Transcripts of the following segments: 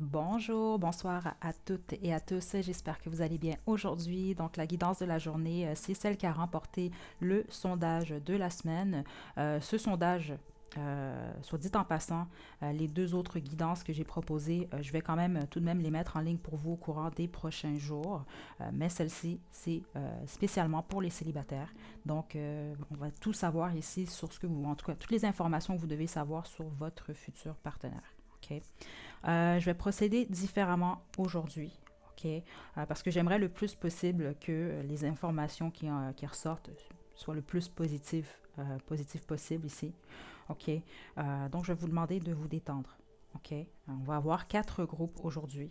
Bonjour, bonsoir à toutes et à tous. J'espère que vous allez bien aujourd'hui. Donc, la guidance de la journée, c'est celle qui a remporté le sondage de la semaine. Ce sondage, soit dit en passant, les deux autres guidances que j'ai proposées, je vais quand même tout de même les mettre en ligne pour vous au courant des prochains jours. Mais celle-ci, c'est spécialement pour les célibataires. Donc, on va tout savoir ici sur ce que vous, en tout cas, toutes les informations que vous devez savoir sur votre futur partenaire. OK? Je vais procéder différemment aujourd'hui, ok? Parce que j'aimerais le plus possible que les informations qui ressortent soient le plus positif possible ici, ok? Donc, je vais vous demander de vous détendre, ok? On va avoir quatre groupes aujourd'hui.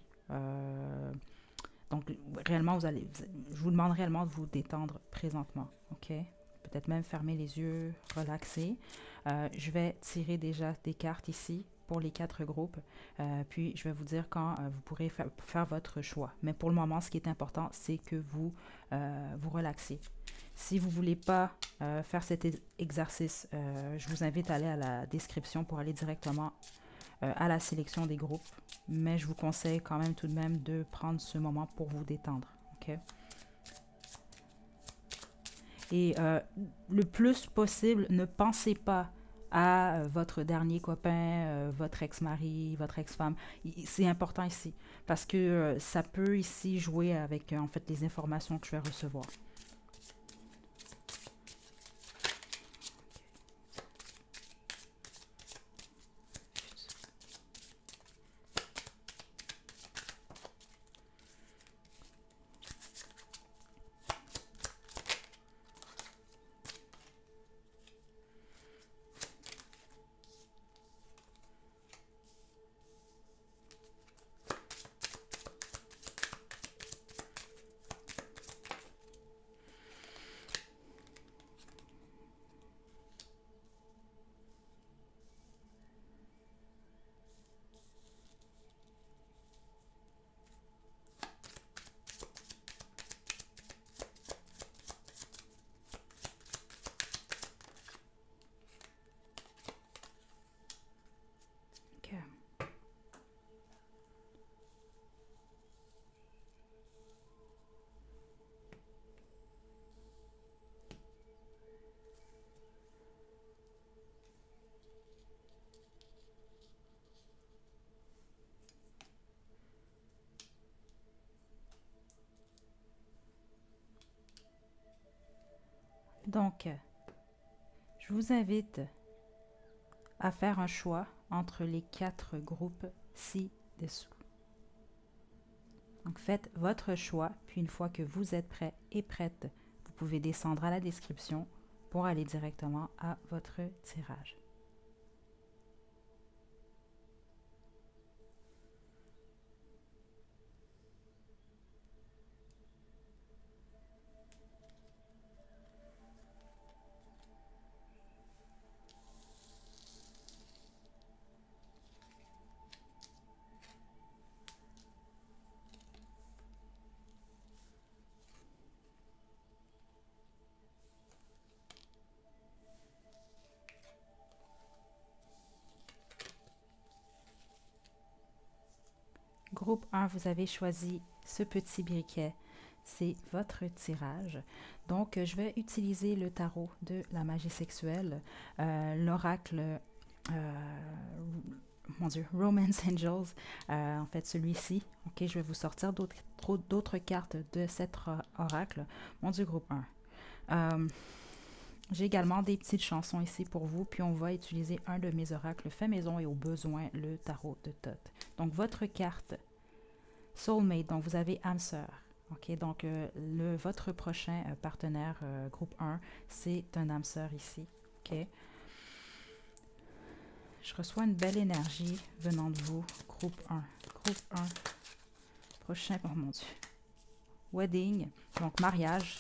Donc, réellement, je vous demande réellement de vous détendre présentement, ok? Peut-être même fermer les yeux, relaxer. Je vais tirer déjà des cartes ici pour les quatre groupes. Puis, je vais vous dire quand vous pourrez faire votre choix. Mais pour le moment, ce qui est important, c'est que vous relaxiez. Si vous ne voulez pas faire cet exercice, je vous invite à aller à la description pour aller directement à la sélection des groupes. Mais je vous conseille quand même tout de même de prendre ce moment pour vous détendre. OK? Et le plus possible, ne pensez pas à votre dernier copain, votre ex-mari, votre ex-femme. C'est important ici parce que ça peut ici jouer avec en fait les informations que je vais recevoir. OK. Donc, je vous invite à faire un choix entre les quatre groupes ci-dessous. Donc faites votre choix, puis une fois que vous êtes prêt et prête, vous pouvez descendre à la description pour aller directement à votre tirage. Groupe 1, vous avez choisi ce petit briquet. C'est votre tirage. Donc, je vais utiliser le tarot de la magie sexuelle, l'oracle, mon Dieu, Romance Angels, en fait celui-ci. Ok, je vais vous sortir d'autres cartes de cet oracle. Mon Dieu, groupe 1. J'ai également des petites chansons ici pour vous, puis on va utiliser un de mes oracles fait maison et au besoin le tarot de Thoth. Donc, votre carte Soulmate, donc vous avez âme sœur. OK, donc votre prochain partenaire groupe 1, c'est un âme sœur ici. OK. Je reçois une belle énergie venant de vous, groupe 1. Groupe 1, prochain, oh mon Dieu. Wedding, donc mariage.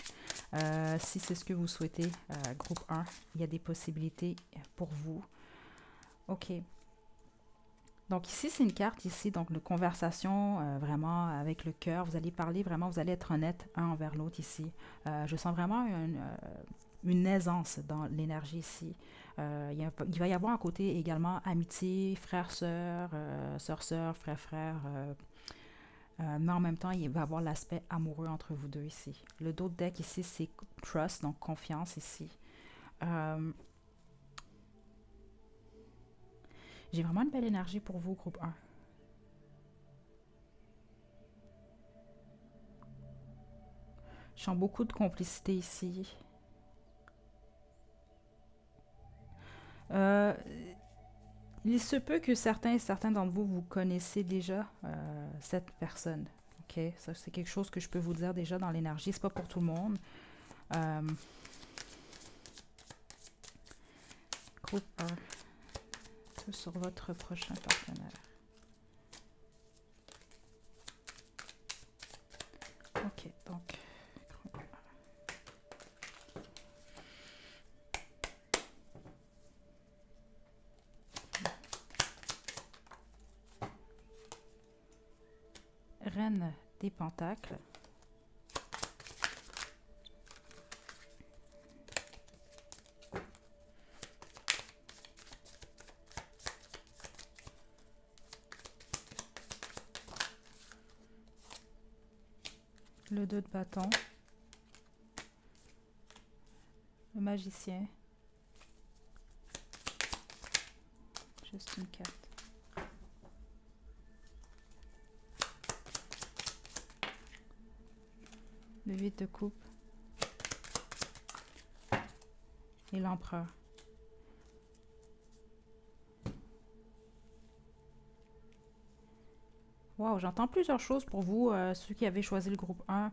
Si c'est ce que vous souhaitez, groupe 1, il y a des possibilités pour vous. OK. Donc ici, c'est une carte ici, donc de conversation vraiment avec le cœur. Vous allez parler vraiment, vous allez être honnête un envers l'autre ici. Je sens vraiment une aisance dans l'énergie ici. Il va y avoir un côté également amitié, frère-sœur, sœur-sœur, frère-frère. Mais en même temps, il va y avoir l'aspect amoureux entre vous deux ici. Le dos de deck ici, c'est trust, donc confiance ici. Euh, j'ai vraiment une belle énergie pour vous, groupe un. Je sens beaucoup de complicité ici. Euh, il se peut que certains d'entre vous, vous connaissez déjà cette personne. Ok, ça c'est quelque chose que je peux vous dire déjà dans l'énergie. C'est pas pour tout le monde. Euh, groupe 1, tout sur votre prochain partenaire. Ok, donc Reine des Pentacles. Le 2 de bâton. Le magicien. Juste une carte. Le 8 de coupe. Et l'empereur. Wow, j'entends plusieurs choses pour vous, ceux qui avaient choisi le groupe 1.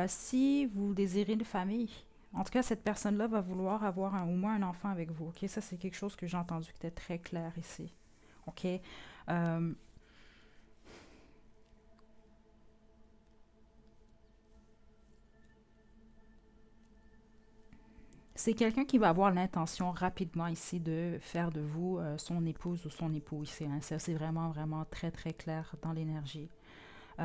Si vous désirez une famille, en tout cas, cette personne-là va vouloir avoir au moins un enfant avec vous. Ok, ça, c'est quelque chose que j'ai entendu qui était très clair ici. Ok. Euh, c'est quelqu'un qui va avoir l'intention rapidement ici de faire de vous son épouse ou son époux ici. Hein. Ça, c'est vraiment, vraiment très, très clair dans l'énergie.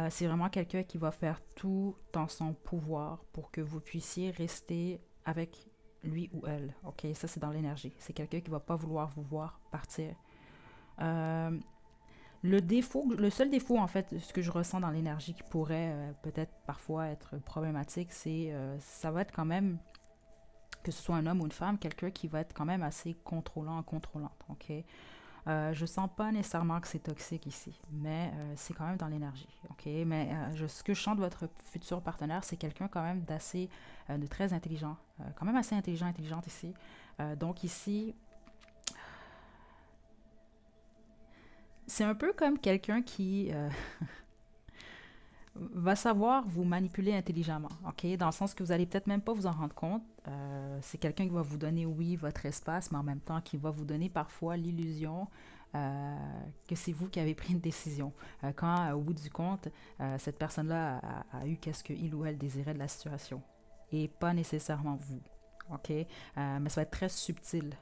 C'est vraiment quelqu'un qui va faire tout dans son pouvoir pour que vous puissiez rester avec lui ou elle. Ok, ça c'est dans l'énergie. C'est quelqu'un qui va pas vouloir vous voir partir. Euh, le seul défaut en fait, ce que je ressens dans l'énergie qui pourrait peut-être parfois être problématique, c'est ça va être quand même que ce soit un homme ou une femme, quelqu'un qui va être quand même assez contrôlant, contrôlante. Ok, je sens pas nécessairement que c'est toxique ici, mais c'est quand même dans l'énergie. Ok, mais ce que je sens de votre futur partenaire, c'est quelqu'un quand même de très intelligent, quand même assez intelligent, intelligente ici. Donc ici, c'est un peu comme quelqu'un qui va savoir vous manipuler intelligemment, ok? Dans le sens que vous allez peut-être même pas vous en rendre compte. C'est quelqu'un qui va vous donner, oui, votre espace, mais en même temps qui va vous donner parfois l'illusion que c'est vous qui avez pris une décision. Quand, au bout du compte, cette personne-là a eu qu'est-ce qu'il ou elle désirait de la situation et pas nécessairement vous, ok? Mais ça va être très subtil.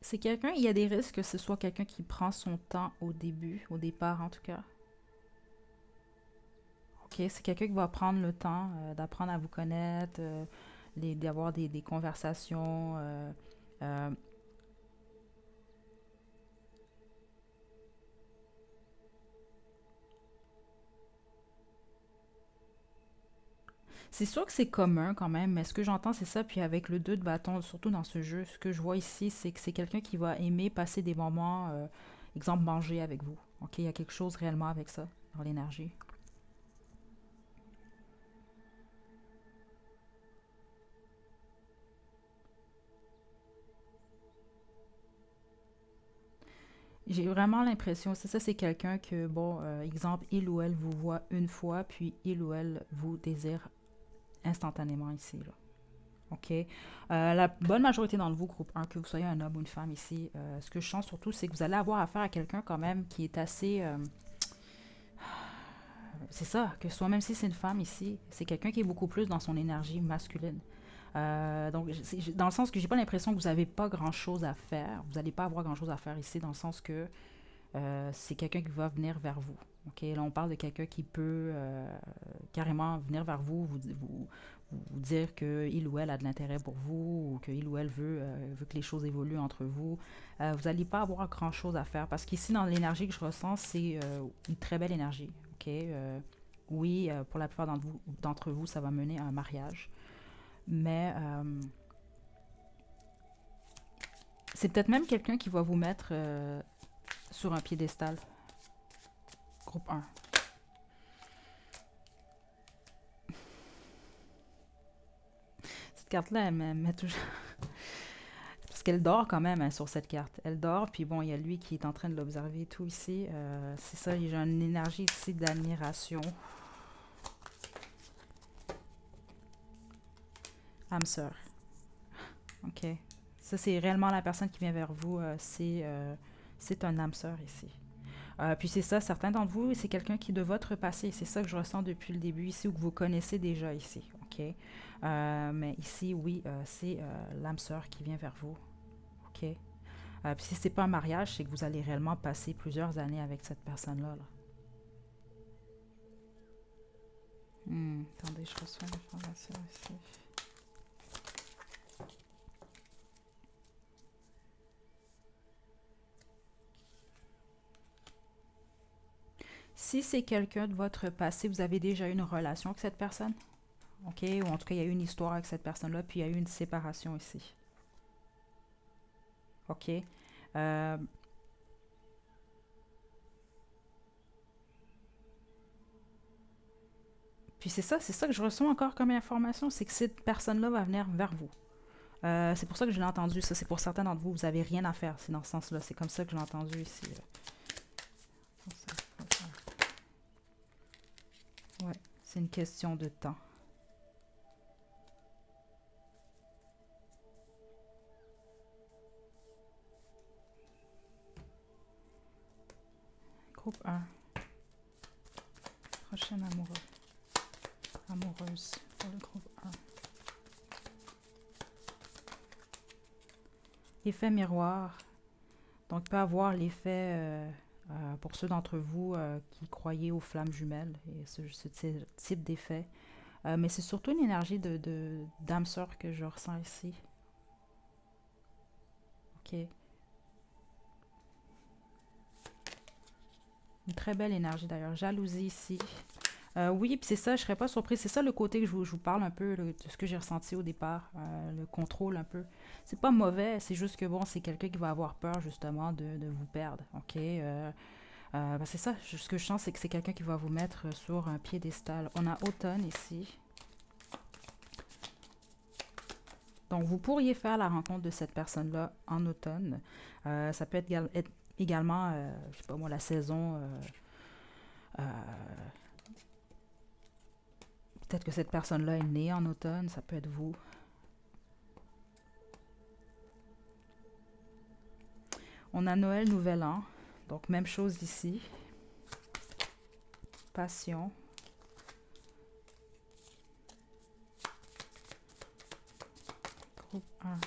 C'est quelqu'un, il y a des risques que ce soit quelqu'un qui prend son temps au début, au départ en tout cas. Ok, c'est quelqu'un qui va prendre le temps d'apprendre à vous connaître, d'avoir des conversations. Euh, c'est sûr que c'est commun quand même, mais ce que j'entends c'est ça. Puis avec le 2 de bâton, surtout dans ce jeu, ce que je vois ici, c'est que c'est quelqu'un qui va aimer passer des moments, exemple manger avec vous. Ok, il y a quelque chose réellement avec ça dans l'énergie. J'ai vraiment l'impression, c'est ça, c'est quelqu'un que, bon, exemple, il ou elle vous voit une fois, puis il ou elle vous désire instantanément ici, là. OK. La bonne majorité dans le vous, groupe 1, que vous soyez un homme ou une femme ici, ce que je sens surtout, c'est que vous allez avoir affaire à quelqu'un quand même qui est assez... c'est ça, que ce soit même si c'est une femme ici, c'est quelqu'un qui est beaucoup plus dans son énergie masculine. Donc, dans le sens que j'ai pas l'impression que vous n'avez pas grand-chose à faire. Vous n'allez pas avoir grand-chose à faire ici, dans le sens que c'est quelqu'un qui va venir vers vous. Ok, là, on parle de quelqu'un qui peut carrément venir vers vous, vous dire qu'il ou elle a de l'intérêt pour vous ou qu'il ou elle veut que les choses évoluent entre vous. Vous n'allez pas avoir grand-chose à faire parce qu'ici, dans l'énergie que je ressens, c'est une très belle énergie. Ok, oui, pour la plupart d'entre vous, ça va mener à un mariage. Mais c'est peut-être même quelqu'un qui va vous mettre sur un piédestal. Groupe un. Cette carte-là, elle me met toujours... Parce qu'elle dort quand même hein, sur cette carte. Elle dort, puis bon, il y a lui qui est en train de l'observer et tout ici. C'est ça, j'ai une énergie ici d'admiration. Âme sœur. Ok. Ça, c'est réellement la personne qui vient vers vous. C'est un âme sœur ici. Puis c'est ça, certains d'entre vous, c'est quelqu'un qui est de votre passé. C'est ça que je ressens depuis le début ici, ou que vous connaissez déjà ici. OK? Mais ici, oui, c'est l'âme sœur qui vient vers vous. OK? Puis si c'est pas un mariage, c'est que vous allez réellement passer plusieurs années avec cette personne-là. Là. Attendez, je reçois l'information ici. Si c'est quelqu'un de votre passé, vous avez déjà eu une relation avec cette personne? OK? Ou en tout cas, il y a eu une histoire avec cette personne-là, puis il y a eu une séparation ici. OK? Euh, Puis c'est ça que je reçois encore comme information, c'est que cette personne-là va venir vers vous. C'est pour ça que je l'ai entendu, ça. C'est pour certains d'entre vous, vous n'avez rien à faire. C'est dans ce sens-là. C'est comme ça que je l'ai entendu ici. Ouais, c'est une question de temps. Groupe 1. Prochaine amoureux. Amoureuse pour le groupe 1. Effet miroir. Donc, il peut avoir l'effet, pour ceux d'entre vous qui croyaient aux flammes jumelles, et ce type d'effet. Mais c'est surtout une énergie d'âme sœur que je ressens ici. OK. Une très belle énergie d'ailleurs. Jalousie ici. Oui, puis c'est ça, je serais pas surprise. C'est ça le côté que je vous parle un peu là, de ce que j'ai ressenti au départ, le contrôle un peu. C'est pas mauvais, c'est juste que bon, c'est quelqu'un qui va avoir peur justement de vous perdre. OK? Ben, c'est ça, ce que je sens, c'est que c'est quelqu'un qui va vous mettre sur un piédestal. On a automne ici. Donc, vous pourriez faire la rencontre de cette personne-là en automne. Ça peut être également, je sais pas moi, la saison. Euh, Peut-être que cette personne-là est née en automne, ça peut être vous. On a Noël, Nouvel An. Donc, même chose ici. Passion. Groupe 1.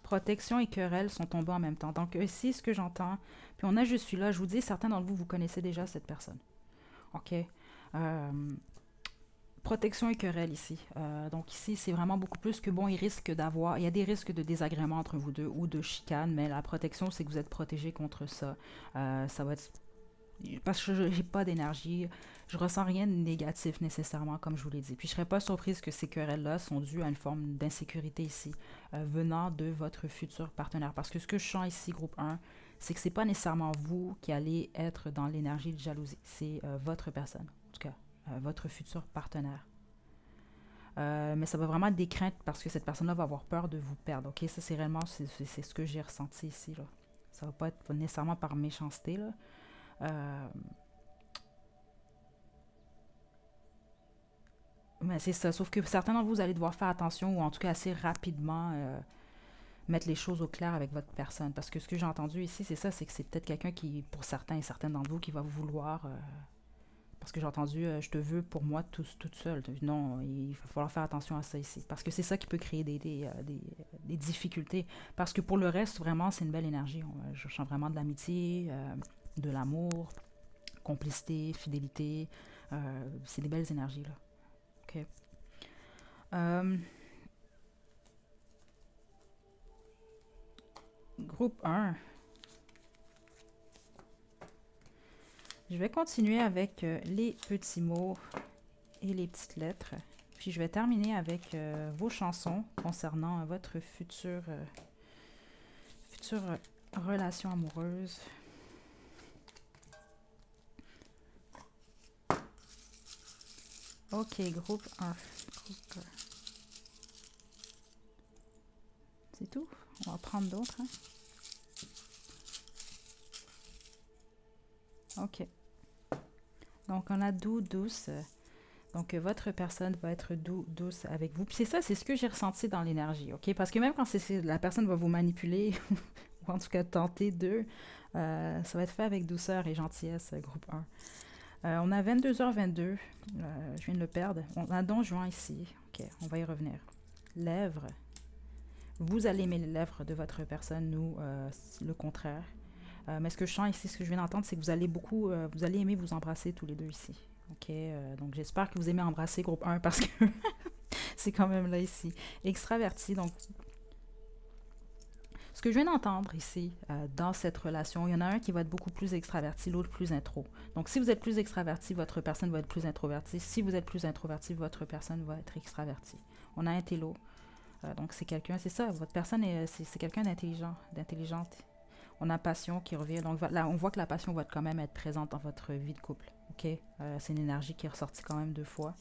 Protection et querelle sont tombés en même temps. Donc, ici, ce que j'entends, puis on a Je suis là, je vous dis, certains d'entre vous, vous connaissez déjà cette personne. OK? Protection et querelle ici. Donc ici, c'est vraiment beaucoup plus que bon, il y a des risques de désagrément entre vous deux ou de chicane, mais la protection, c'est que vous êtes protégé contre ça. Ça va être parce que j'ai pas d'énergie, je ressens rien de négatif nécessairement, comme je vous l'ai dit. Puis je serais pas surprise que ces querelles-là sont dues à une forme d'insécurité ici, venant de votre futur partenaire. Parce que ce que je sens ici, groupe 1, c'est que c'est pas nécessairement vous qui allez être dans l'énergie de jalousie. C'est votre personne, en tout cas, votre futur partenaire. Mais ça va vraiment être des craintes parce que cette personne-là va avoir peur de vous perdre. Ok, ça c'est réellement c'est ce que j'ai ressenti ici là. Ça va pas être nécessairement par méchanceté là. Euh, mais c'est ça. Sauf que certains d'entre vous, vous allez devoir faire attention ou en tout cas assez rapidement mettre les choses au clair avec votre personne. Parce que ce que j'ai entendu ici, c'est ça, c'est que c'est peut-être quelqu'un qui, pour certains et certaines d'entre vous, qui va vous vouloir Parce que j'ai entendu je te veux pour moi toute seule. Non, il va falloir faire attention à ça ici. Parce que c'est ça qui peut créer des difficultés. Parce que pour le reste, vraiment, c'est une belle énergie. Je sens vraiment de l'amitié, de l'amour, complicité, fidélité. C'est des belles énergies, là. OK. Euh, Groupe 1. Je vais continuer avec les petits mots et les petites lettres. Puis je vais terminer avec vos chansons concernant votre future relation amoureuse. Ok, groupe 1. C'est tout? On va prendre d'autres. Hein? Ok. Donc, on a doux, douce. Donc, votre personne va être douce avec vous. Puis c'est ça, c'est ce que j'ai ressenti dans l'énergie, ok? Parce que même quand la personne va vous manipuler, ou en tout cas tenter d'eux, ça va être fait avec douceur et gentillesse, groupe 1. On a 22h22. Je viens de le perdre. On a Don Juan ici. Ok, on va y revenir. Lèvres. Vous allez aimer les lèvres de votre personne, nous, le contraire. Mais ce que je sens ici, ce que je viens d'entendre, c'est que vous allez aimer vous embrasser tous les deux ici. Ok, donc j'espère que vous aimez embrasser groupe 1 parce que c'est quand même là ici. Extraverti, donc ce que je viens d'entendre ici, dans cette relation, il y en a un qui va être beaucoup plus extraverti, l'autre plus intro. Donc si vous êtes plus extraverti, votre personne va être plus introvertie. Si vous êtes plus introverti, votre personne va être extravertie. On a un télo. Donc c'est quelqu'un, c'est ça, votre personne, c'est quelqu'un d'intelligent, d'intelligente. On a passion qui revient. Donc là, on voit que la passion va quand même être présente dans votre vie de couple. Ok, c'est une énergie qui est ressortie quand même 2 fois.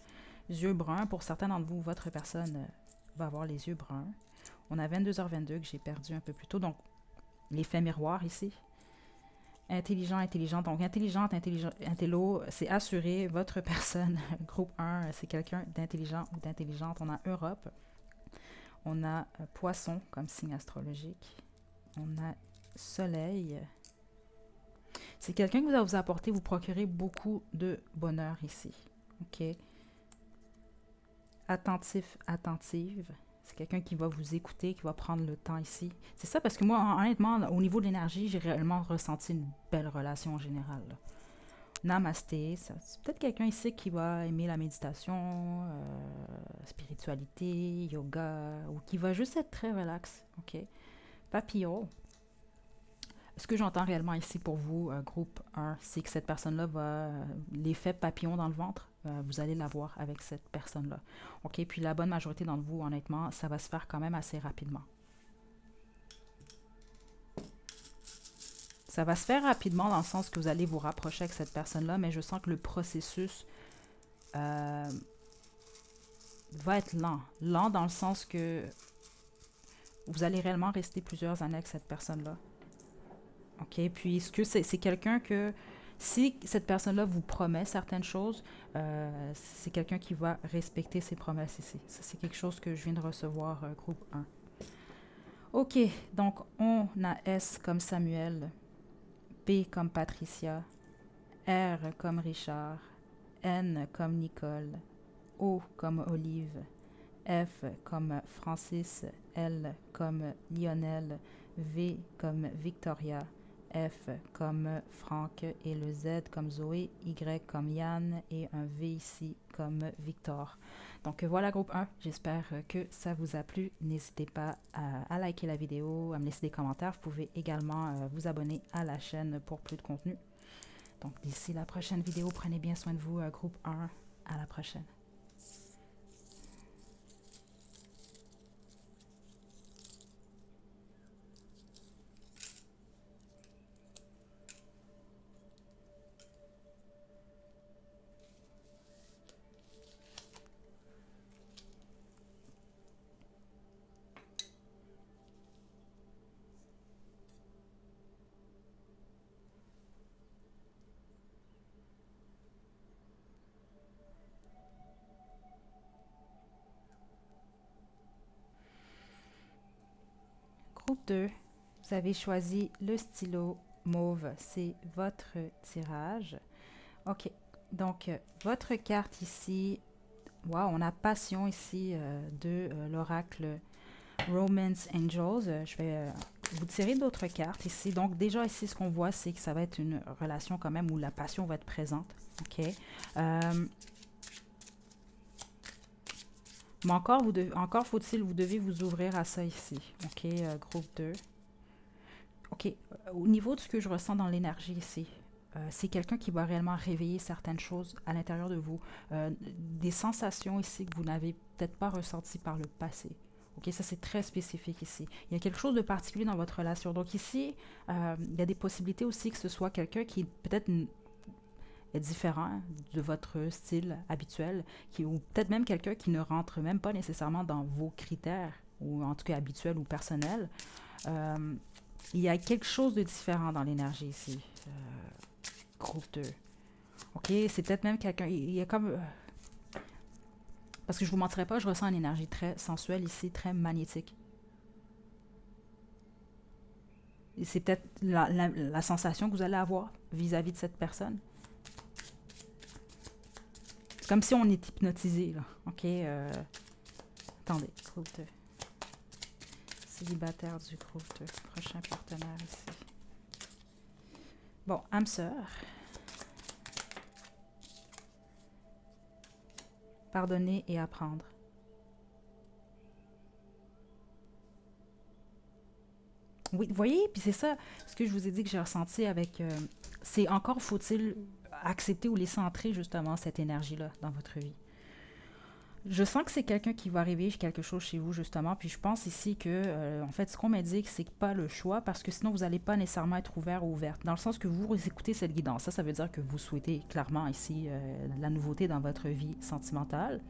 Yeux bruns, pour certains d'entre vous, votre personne va avoir les yeux bruns. On a 22h22 que j'ai perdu un peu plus tôt. Donc, l'effet miroir ici. Intelligent, intelligente. Donc, intelligente, intello, c'est assuré. Votre personne, groupe 1, c'est quelqu'un d'intelligent ou d'intelligente. On a Europe. On a Poisson comme signe astrologique. On a Soleil. C'est quelqu'un qui va vous apporter, vous procurer beaucoup de bonheur ici. OK? Attentif, attentive. C'est quelqu'un qui va vous écouter, qui va prendre le temps ici. C'est ça parce que moi, honnêtement, au niveau de l'énergie, j'ai réellement ressenti une belle relation en général. Là. Namasté, c'est peut-être quelqu'un ici qui va aimer la méditation, spiritualité, yoga, ou qui va juste être très relax. OK? Papillon. Ce que j'entends réellement ici pour vous, groupe 1, c'est que cette personne-là va... l'effet papillon dans le ventre, vous allez l'avoir avec cette personne-là. OK? Puis la bonne majorité d'entre vous, honnêtement, ça va se faire quand même assez rapidement. Ça va se faire rapidement dans le sens que vous allez vous rapprocher avec cette personne-là, mais je sens que le processus va être lent. Lent dans le sens que vous allez réellement rester plusieurs années avec cette personne-là. OK? Puis, est-ce que c'est quelqu'un que, si cette personne-là vous promet certaines choses, c'est quelqu'un qui va respecter ses promesses ici. Ça, c'est quelque chose que je viens de recevoir, groupe 1. OK, donc on a S comme Samuel, P comme Patricia, R comme Richard, N comme Nicole, O comme Olive, F comme Francis, L comme Lionel, V comme Victoria, F comme Franck et le Z comme Zoé, Y comme Yann et un V ici comme Victor. Donc voilà groupe 1, j'espère que ça vous a plu. N'hésitez pas à liker la vidéo, à me laisser des commentaires. Vous pouvez également vous abonner à la chaîne pour plus de contenu. Donc d'ici la prochaine vidéo, prenez bien soin de vous, groupe 1. À la prochaine. Groupe 2, vous avez choisi le stylo mauve, c'est votre tirage. OK, Donc, votre carte ici, wow, on a passion ici de l'oracle Romance Angels. Je vais vous tirer d'autres cartes ici. Donc, déjà ici, ce qu'on voit, c'est que ça va être une relation quand même où la passion va être présente. OK? Mais encore faut-il, vous devez vous ouvrir à ça ici. OK, groupe 2. OK, au niveau de ce que je ressens dans l'énergie ici, c'est quelqu'un qui va réellement réveiller certaines choses à l'intérieur de vous. Des sensations ici que vous n'avez peut-être pas ressenties par le passé. OK, ça c'est très spécifique ici. Il y a quelque chose de particulier dans votre relation. Donc ici, il y a des possibilités aussi que ce soit quelqu'un qui peut-être est différent de votre style habituel, ou peut-être même quelqu'un qui ne rentre même pas nécessairement dans vos critères, ou en tout cas habituels ou personnels. Euh, il y a quelque chose de différent dans l'énergie ici. Groupe 2. OK, c'est peut-être même quelqu'un... Il y a comme... parce que je vous mentirais pas, je ressens une énergie très sensuelle ici, très magnétique. C'est peut-être la sensation que vous allez avoir vis-à-vis de cette personne. C'est comme si on est hypnotisé, là. OK, attendez, groupe 2. Célibataire du groupe 2. Prochain partenaire ici. Bon, âme sœur. Pardonner et apprendre. Oui, vous voyez, puis c'est ça, ce que je vous ai dit que j'ai ressenti avec... c'est encore faut-il accepter ou laisser entrer justement cette énergie-là dans votre vie. Je sens que c'est quelqu'un qui va arriver quelque chose chez vous justement, puis je pense ici que, en fait, ce qu'on m'a dit, c'est pas le choix, parce que sinon vous n'allez pas nécessairement être ouvert ou ouverte, dans le sens que vous écoutez cette guidance. Ça veut dire que vous souhaitez clairement ici la nouveauté dans votre vie sentimentale,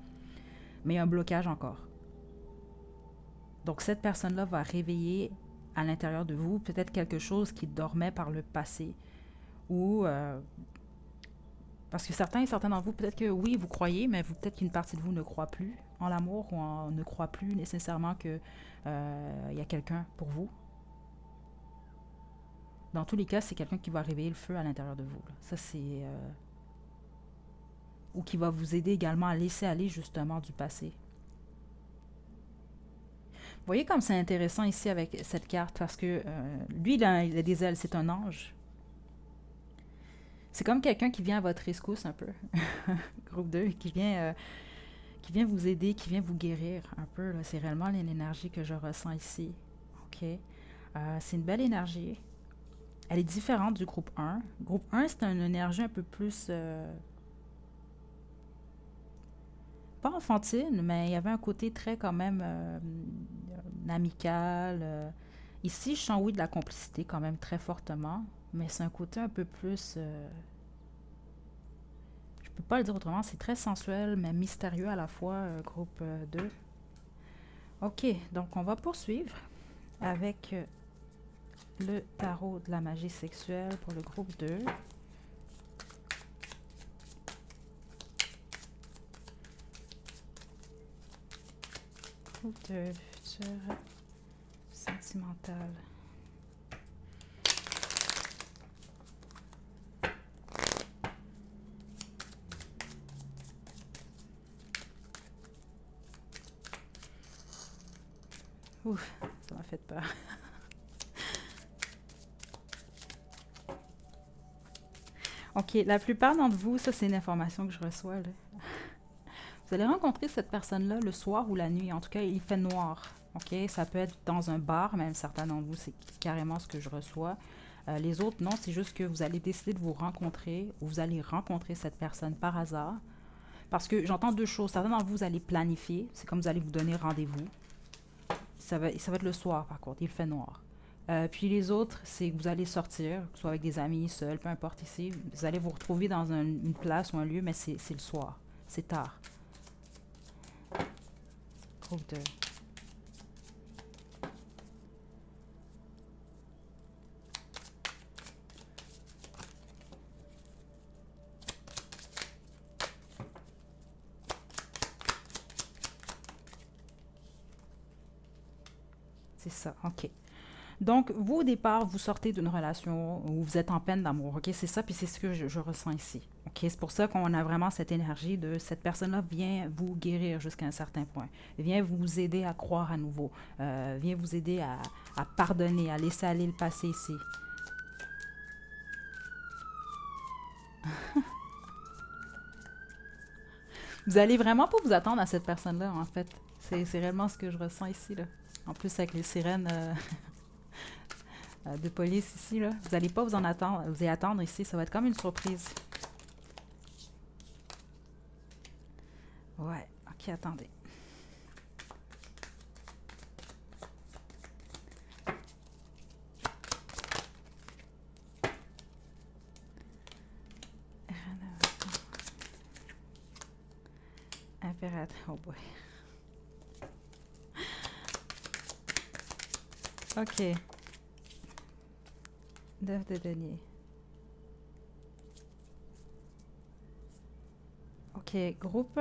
mais un blocage encore. Donc cette personne-là va réveiller à l'intérieur de vous peut-être quelque chose qui dormait par le passé, ou parce que certains et certains d'entre vous, peut-être que oui, vous croyez, mais peut-être qu'une partie de vous ne croit plus en l'amour, ou ne croit plus nécessairement qu'il y a quelqu'un pour vous. Dans tous les cas, c'est quelqu'un qui va réveiller le feu à l'intérieur de vous. Là. Ça, c'est... ou qui va vous aider également à laisser aller justement du passé. Vous voyez comme c'est intéressant ici avec cette carte, parce que lui, il a des ailes, c'est un ange. C'est comme quelqu'un qui vient à votre rescousse un peu. Groupe 2, qui vient vous aider, qui vient vous guérir un peu. C'est réellement l'énergie que je ressens ici. OK. C'est une belle énergie. Elle est différente du groupe 1. Groupe 1, c'est une énergie un peu plus... pas enfantine, mais il y avait un côté très quand même amical. Ici, je sens oui de la complicité quand même très fortement, mais c'est un côté un peu plus... je peux pas le dire autrement, c'est très sensuel, mais mystérieux à la fois, groupe 2. OK, donc on va poursuivre avec le tarot de la magie sexuelle pour le groupe 2. Groupe de futur sentimental. Ouf, ça m'a fait peur. OK, la plupart d'entre vous, ça c'est une information que je reçois, là. Vous allez rencontrer cette personne-là le soir ou la nuit. En tout cas, il fait noir. OK? Ça peut être dans un bar, même certains d'entre vous, c'est carrément ce que je reçois. Les autres, non, c'est juste que vous allez décider de vous rencontrer, ou vous allez rencontrer cette personne par hasard. Parce que j'entends deux choses. Certains d'entre vous, vous allez planifier. C'est comme vous allez vous donner rendez-vous. Ça va être le soir, par contre. Il fait noir. Puis les autres, c'est que vous allez sortir, soit avec des amis, seuls, peu importe ici. Vous allez vous retrouver dans une place ou un lieu, mais c'est le soir. C'est tard. Groupe 2. C'est ça, OK. Donc, vous, au départ, vous sortez d'une relation où vous êtes en peine d'amour, OK? C'est ça, puis c'est ce que je ressens ici, OK? OK, c'est pour ça qu'on a vraiment cette énergie de cette personne-là vient vous guérir jusqu'à un certain point, vient vous aider à croire à nouveau, vient vous aider à pardonner, à laisser aller le passé ici. Vous allez vraiment pas vous attendre à cette personne-là, en fait. C'est réellement ce que je ressens ici, là. En plus, avec les sirènes de police ici, là. Vous allez pas vous en attendre, vous y attendre ici. Ça va être comme une surprise. Ouais. OK, attendez. Impératrice. Oh boy. OK. 9 de denier. OK, groupe...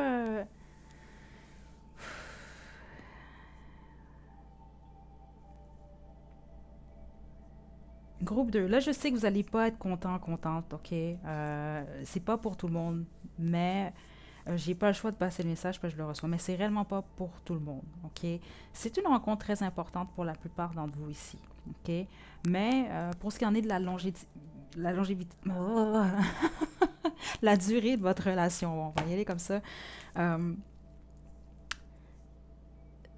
Groupe 2. Là, je sais que vous n'allez pas être content, contente, OK? C'est pas pour tout le monde, mais j'ai pas le choix de passer le message parce que je le reçois. Mais c'est réellement pas pour tout le monde, OK? C'est une rencontre très importante pour la plupart d'entre vous ici, OK? Mais pour ce qui en est de la longévité... Oh! La durée de votre relation, on va y aller comme ça. Euh,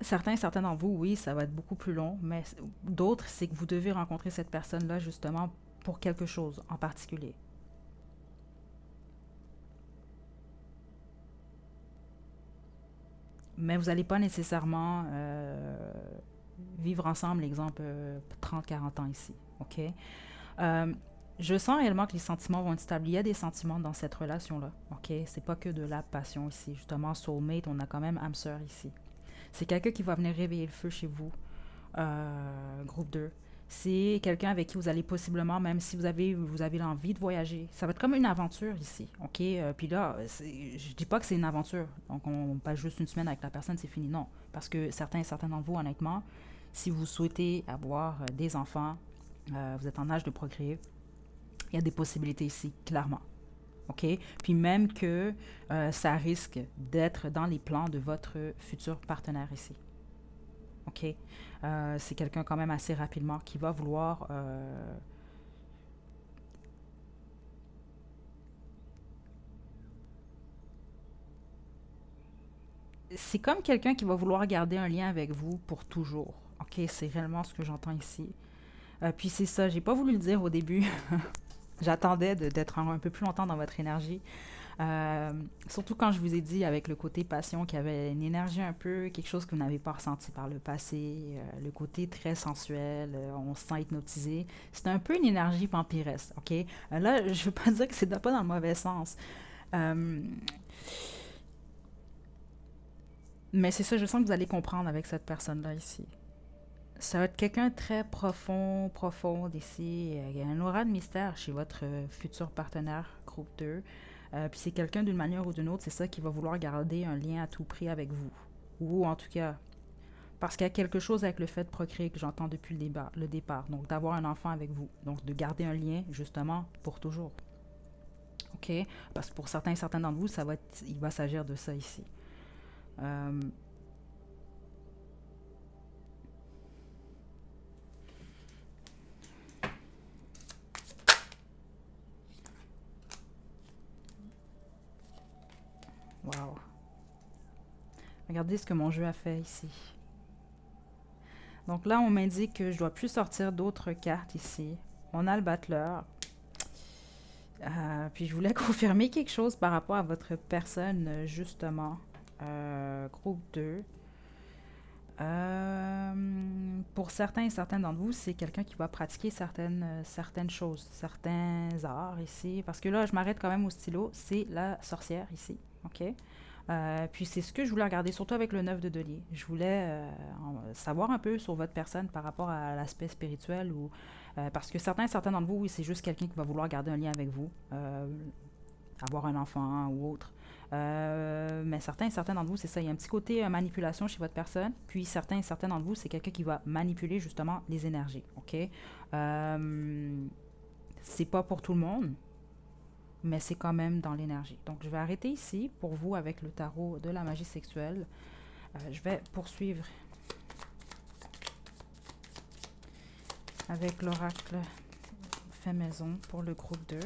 certains d'entre vous, oui, ça va être beaucoup plus long, mais d'autres, c'est que vous devez rencontrer cette personne-là justement pour quelque chose en particulier. Mais vous n'allez pas nécessairement vivre ensemble, exemple, 30-40 ans ici, OK? Euh, je sens réellement que les sentiments vont être stables. Il y a des sentiments dans cette relation-là, OK? C'est pas que de la passion ici. Justement, soulmate, on a quand même âme sœur ici. C'est quelqu'un qui va venir réveiller le feu chez vous, groupe 2. C'est quelqu'un avec qui vous allez possiblement, même si vous avez l'envie de voyager, ça va être comme une aventure ici, OK? Puis là, je dis pas que c'est une aventure, donc on passe juste une semaine avec la personne, c'est fini, non. Parce que certains d'entre vous, honnêtement, si vous souhaitez avoir des enfants, vous êtes en âge de procréer, il y a des possibilités ici, clairement. OK? Puis même que ça risque d'être dans les plans de votre futur partenaire ici. OK? C'est quelqu'un quand même assez rapidement qui va vouloir... c'est comme quelqu'un qui va vouloir garder un lien avec vous pour toujours. OK? C'est réellement ce que j'entends ici. Puis c'est ça, j'ai pas voulu le dire au début. J'attendais d'être un peu plus longtemps dans votre énergie. Surtout quand je vous ai dit avec le côté passion qu'il y avait une énergie un peu, quelque chose que vous n'avez pas ressenti par le passé, le côté très sensuel, on se sent hypnotisé. C'est un peu une énergie vampiresse, OK? Là, je veux pas dire que c'est pas dans le mauvais sens. Euh, mais c'est ça, je sens que vous allez comprendre avec cette personne-là ici. Ça va être quelqu'un de très profond ici. Il y a un aura de mystère chez votre futur partenaire, groupe 2. Puis c'est quelqu'un d'une manière ou d'une autre, c'est ça qui va vouloir garder un lien à tout prix avec vous. Ou en tout cas, parce qu'il y a quelque chose avec le fait de procréer que j'entends depuis le départ. Donc d'avoir un enfant avec vous. Donc de garder un lien justement pour toujours. OK? Parce que pour certains d'entre vous, il va s'agir de ça ici. Euh, wow. Regardez ce que mon jeu a fait ici. Donc là, on m'indique que je dois plus sortir d'autres cartes ici. On a le battleur. Puis je voulais confirmer quelque chose par rapport à votre personne, justement. Groupe 2. Pour certains et certaines d'entre vous, c'est quelqu'un qui va pratiquer certaines choses, certains arts ici. Parce que là, je m'arrête quand même au stylo. C'est la sorcière ici. OK? Puis c'est ce que je voulais regarder, surtout avec le 9 de denier. Je voulais savoir un peu sur votre personne par rapport à l'aspect spirituel ou parce que certains d'entre vous, oui, c'est juste quelqu'un qui va vouloir garder un lien avec vous, avoir un enfant ou autre. Mais certains d'entre vous, c'est ça, il y a un petit côté manipulation chez votre personne. Puis certains d'entre vous, c'est quelqu'un qui va manipuler justement les énergies. OK? C'est pas pour tout le monde. mais c'est quand même dans l'énergie. Donc, je vais arrêter ici pour vous avec le tarot de la magie sexuelle. Je vais poursuivre avec l'oracle fait maison pour le groupe 2.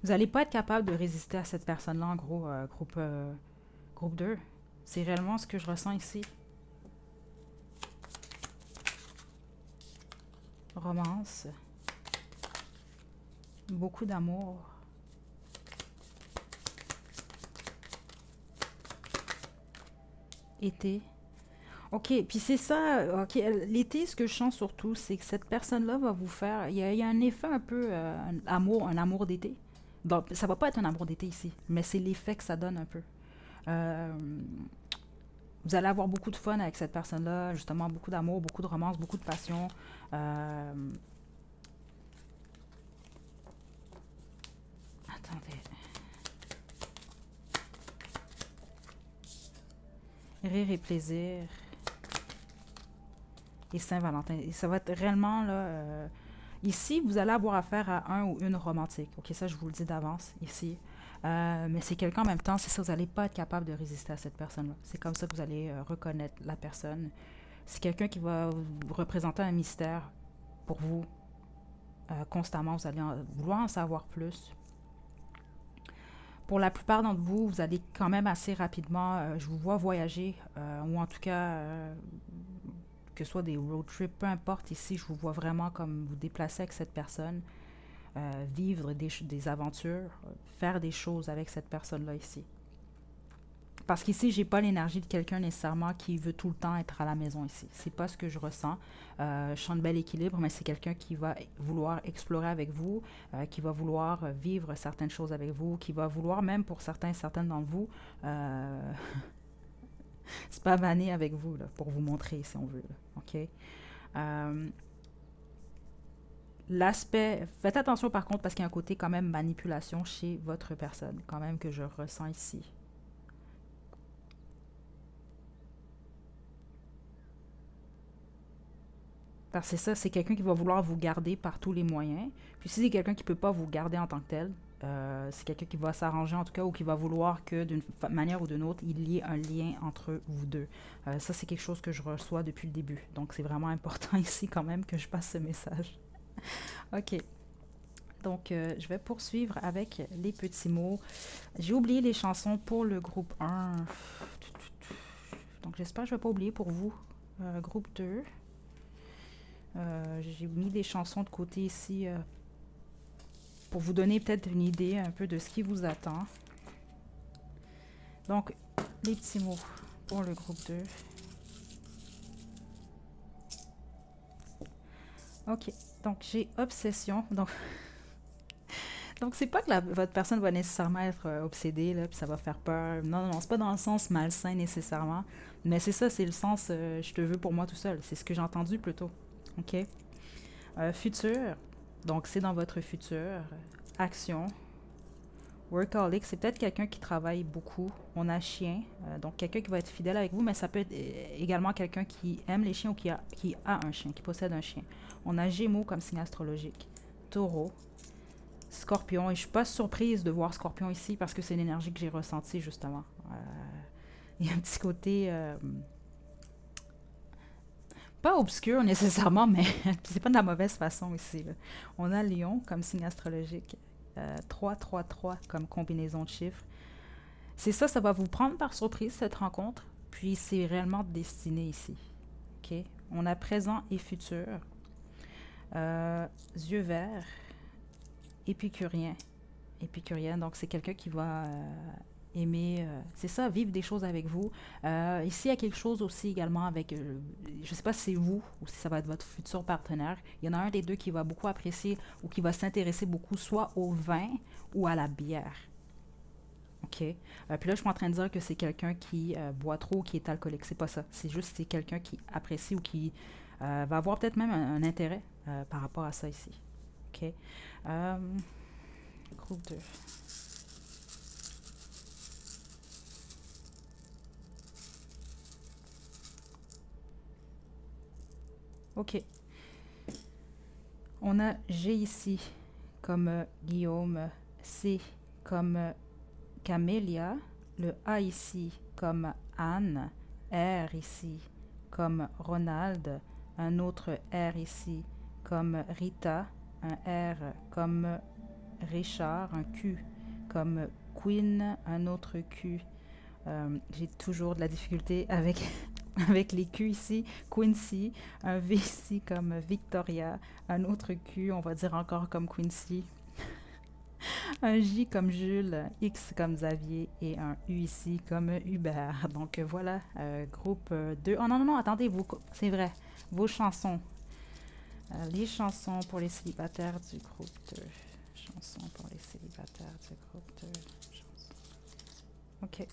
Vous n'allez pas être capable de résister à cette personne-là, en gros, groupe 2. C'est réellement ce que je ressens ici. Romance. Beaucoup d'amour. Été. OK, puis c'est ça, OK, l'été, ce que je sens surtout, c'est que cette personne-là va vous faire, il y a un effet un peu un amour d'été. Donc, ça va pas être un amour d'été ici, mais c'est l'effet que ça donne un peu. Euh, Vous allez avoir beaucoup de fun avec cette personne-là, justement, beaucoup d'amour, beaucoup de romance, beaucoup de passion. Euh, Attendez. Rire et plaisir. Et Saint-Valentin. Et ça va être réellement, là... ici, vous allez avoir affaire à un ou une romantique. OK, ça, je vous le dis d'avance, ici. Mais c'est quelqu'un en même temps, c'est ça, vous n'allez pas être capable de résister à cette personne-là. C'est comme ça que vous allez reconnaître la personne. C'est quelqu'un qui va vous représenter un mystère pour vous. Constamment, vous allez vouloir en savoir plus. Pour la plupart d'entre vous, vous allez quand même assez rapidement, je vous vois voyager, ou en tout cas, que ce soit des road trips, peu importe, ici, je vous vois vraiment comme vous déplacer avec cette personne, vivre des aventures, faire des choses avec cette personne-là ici. Parce qu'ici, j'ai pas l'énergie de quelqu'un nécessairement qui veut tout le temps être à la maison ici. C'est pas ce que je ressens. Je sens de bel équilibre, mais c'est quelqu'un qui va vouloir explorer avec vous, qui va vouloir vivre certaines choses avec vous, qui va vouloir même pour certaines d'entre vous se pavaner avec vous là, pour vous montrer si on veut. Là, OK? L'aspect, faites attention par contre parce qu'il y a un côté quand même manipulation chez votre personne, quand même que je ressens ici. Parce que c'est ça, c'est quelqu'un qui va vouloir vous garder par tous les moyens. Puis si c'est quelqu'un qui ne peut pas vous garder en tant que tel, c'est quelqu'un qui va s'arranger en tout cas ou qui va vouloir que d'une manière ou d'une autre, il y ait un lien entre vous deux. Ça, c'est quelque chose que je reçois depuis le début. Donc, c'est vraiment important ici quand même que je passe ce message. OK. Donc, je vais poursuivre avec les petits mots. J'ai oublié les chansons pour le groupe 1. Donc, j'espère que je ne vais pas oublier pour vous. Groupe 2. J'ai mis des chansons de côté ici pour vous donner peut-être une idée un peu de ce qui vous attend. Donc, les petits mots pour le groupe 2. OK. Donc, j'ai obsession. Donc c'est pas que votre personne va nécessairement être obsédée, là, puis ça va faire peur. Non, non, non, c'est pas dans le sens malsain nécessairement. Mais c'est ça, c'est le sens je te veux pour moi tout seul. C'est ce que j'ai entendu plutôt. OK? Futur. Donc, c'est dans votre futur. Action. Workaholic, c'est peut-être quelqu'un qui travaille beaucoup. On a chien, donc quelqu'un qui va être fidèle avec vous, mais ça peut être également quelqu'un qui aime les chiens ou qui a un chien, qui possède un chien. On a Gémeaux comme signe astrologique. Taureau. Scorpion, et je suis pas surprise de voir Scorpion ici parce que c'est l'énergie que j'ai ressentie justement. Il y a un petit côté pas obscur nécessairement, mais c'est pas de la mauvaise façon ici. Là. On a Lion comme signe astrologique, 3-3-3 comme combinaison de chiffres. C'est ça, ça va vous prendre par surprise cette rencontre, puis c'est réellement destiné ici. Ok. On a présent et futur, yeux verts, épicurien. Épicurien, donc c'est quelqu'un qui va aimer, c'est ça, vivre des choses avec vous. Ici, il y a quelque chose aussi également avec, je ne sais pas si c'est vous ou si ça va être votre futur partenaire. Il y en a un des deux qui va beaucoup apprécier ou qui va s'intéresser beaucoup soit au vin ou à la bière. OK? Puis là, je suis pas en train de dire que c'est quelqu'un qui boit trop ou qui est alcoolique. C'est pas ça. C'est juste c'est quelqu'un qui apprécie ou qui va avoir peut-être même un intérêt par rapport à ça ici. OK? Groupe 2. OK. On a G ici comme Guillaume, C comme Camélia, le A ici comme Anne, R ici comme Ronald, un autre R ici comme Rita, un R comme Richard, un Q comme Queen, un autre Q. J'ai toujours de la difficulté avec, avec les Q ici. Quincy, un V ici comme Victoria, un autre Q, on va dire encore comme Quincy, un J comme Jules, X comme Xavier et un U ici comme Hubert. Donc voilà, groupe 2. Oh non, non, non, attendez, c'est vrai, vos chansons. Les chansons pour les célibataires du groupe 2. Chansons pour les célibataires du groupe 2. Chansons. OK.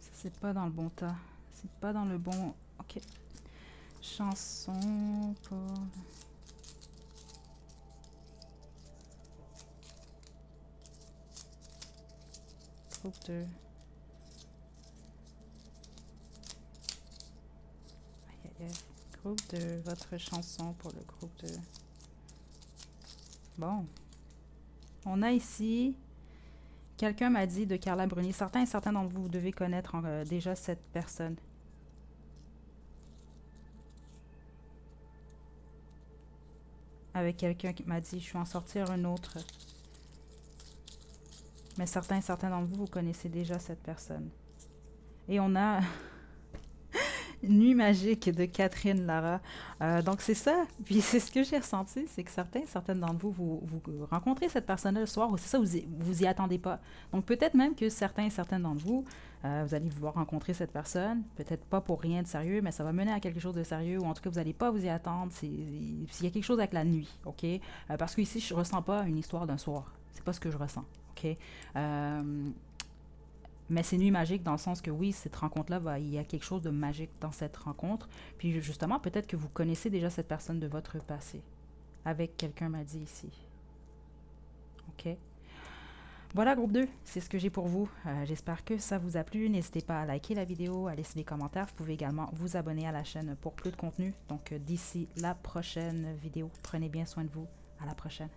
Ça, c'est pas dans le bon tas. C'est pas dans le bon... OK. Chansons pour... Groupe 2. Aïe, aïe, aïe. Groupe 2, votre chanson pour le groupe 2. Bon. On a ici... Quelqu'un m'a dit de Carla Bruni. Certains et certains d'entre vous, vous devez connaître déjà cette personne. Avec quelqu'un qui m'a dit, je vais en sortir un autre. Mais certains et certains d'entre vous, vous connaissez déjà cette personne. Et on a Nuit magique de Catherine Lara. Donc c'est ça. Puis c'est ce que j'ai ressenti, c'est que certaines d'entre vous, vous rencontrez cette personne-là le soir, ou c'est ça, vous y attendez pas. Donc peut-être même que certains et certaines d'entre vous, vous allez vouloir rencontrer cette personne, peut-être pas pour rien de sérieux, mais ça va mener à quelque chose de sérieux, ou en tout cas vous n'allez pas vous y attendre. Il y a quelque chose avec la nuit, ok? Parce que ici je ressens pas une histoire d'un soir. C'est pas ce que je ressens, ok? Mais c'est nuit magique dans le sens que oui, cette rencontre-là, il y a quelque chose de magique dans cette rencontre. Puis justement, peut-être que vous connaissez déjà cette personne de votre passé. Avec quelqu'un m'a dit ici. OK? Voilà, groupe 2, c'est ce que j'ai pour vous. J'espère que ça vous a plu. N'hésitez pas à liker la vidéo, à laisser des commentaires. Vous pouvez également vous abonner à la chaîne pour plus de contenu. Donc d'ici la prochaine vidéo, prenez bien soin de vous. À la prochaine.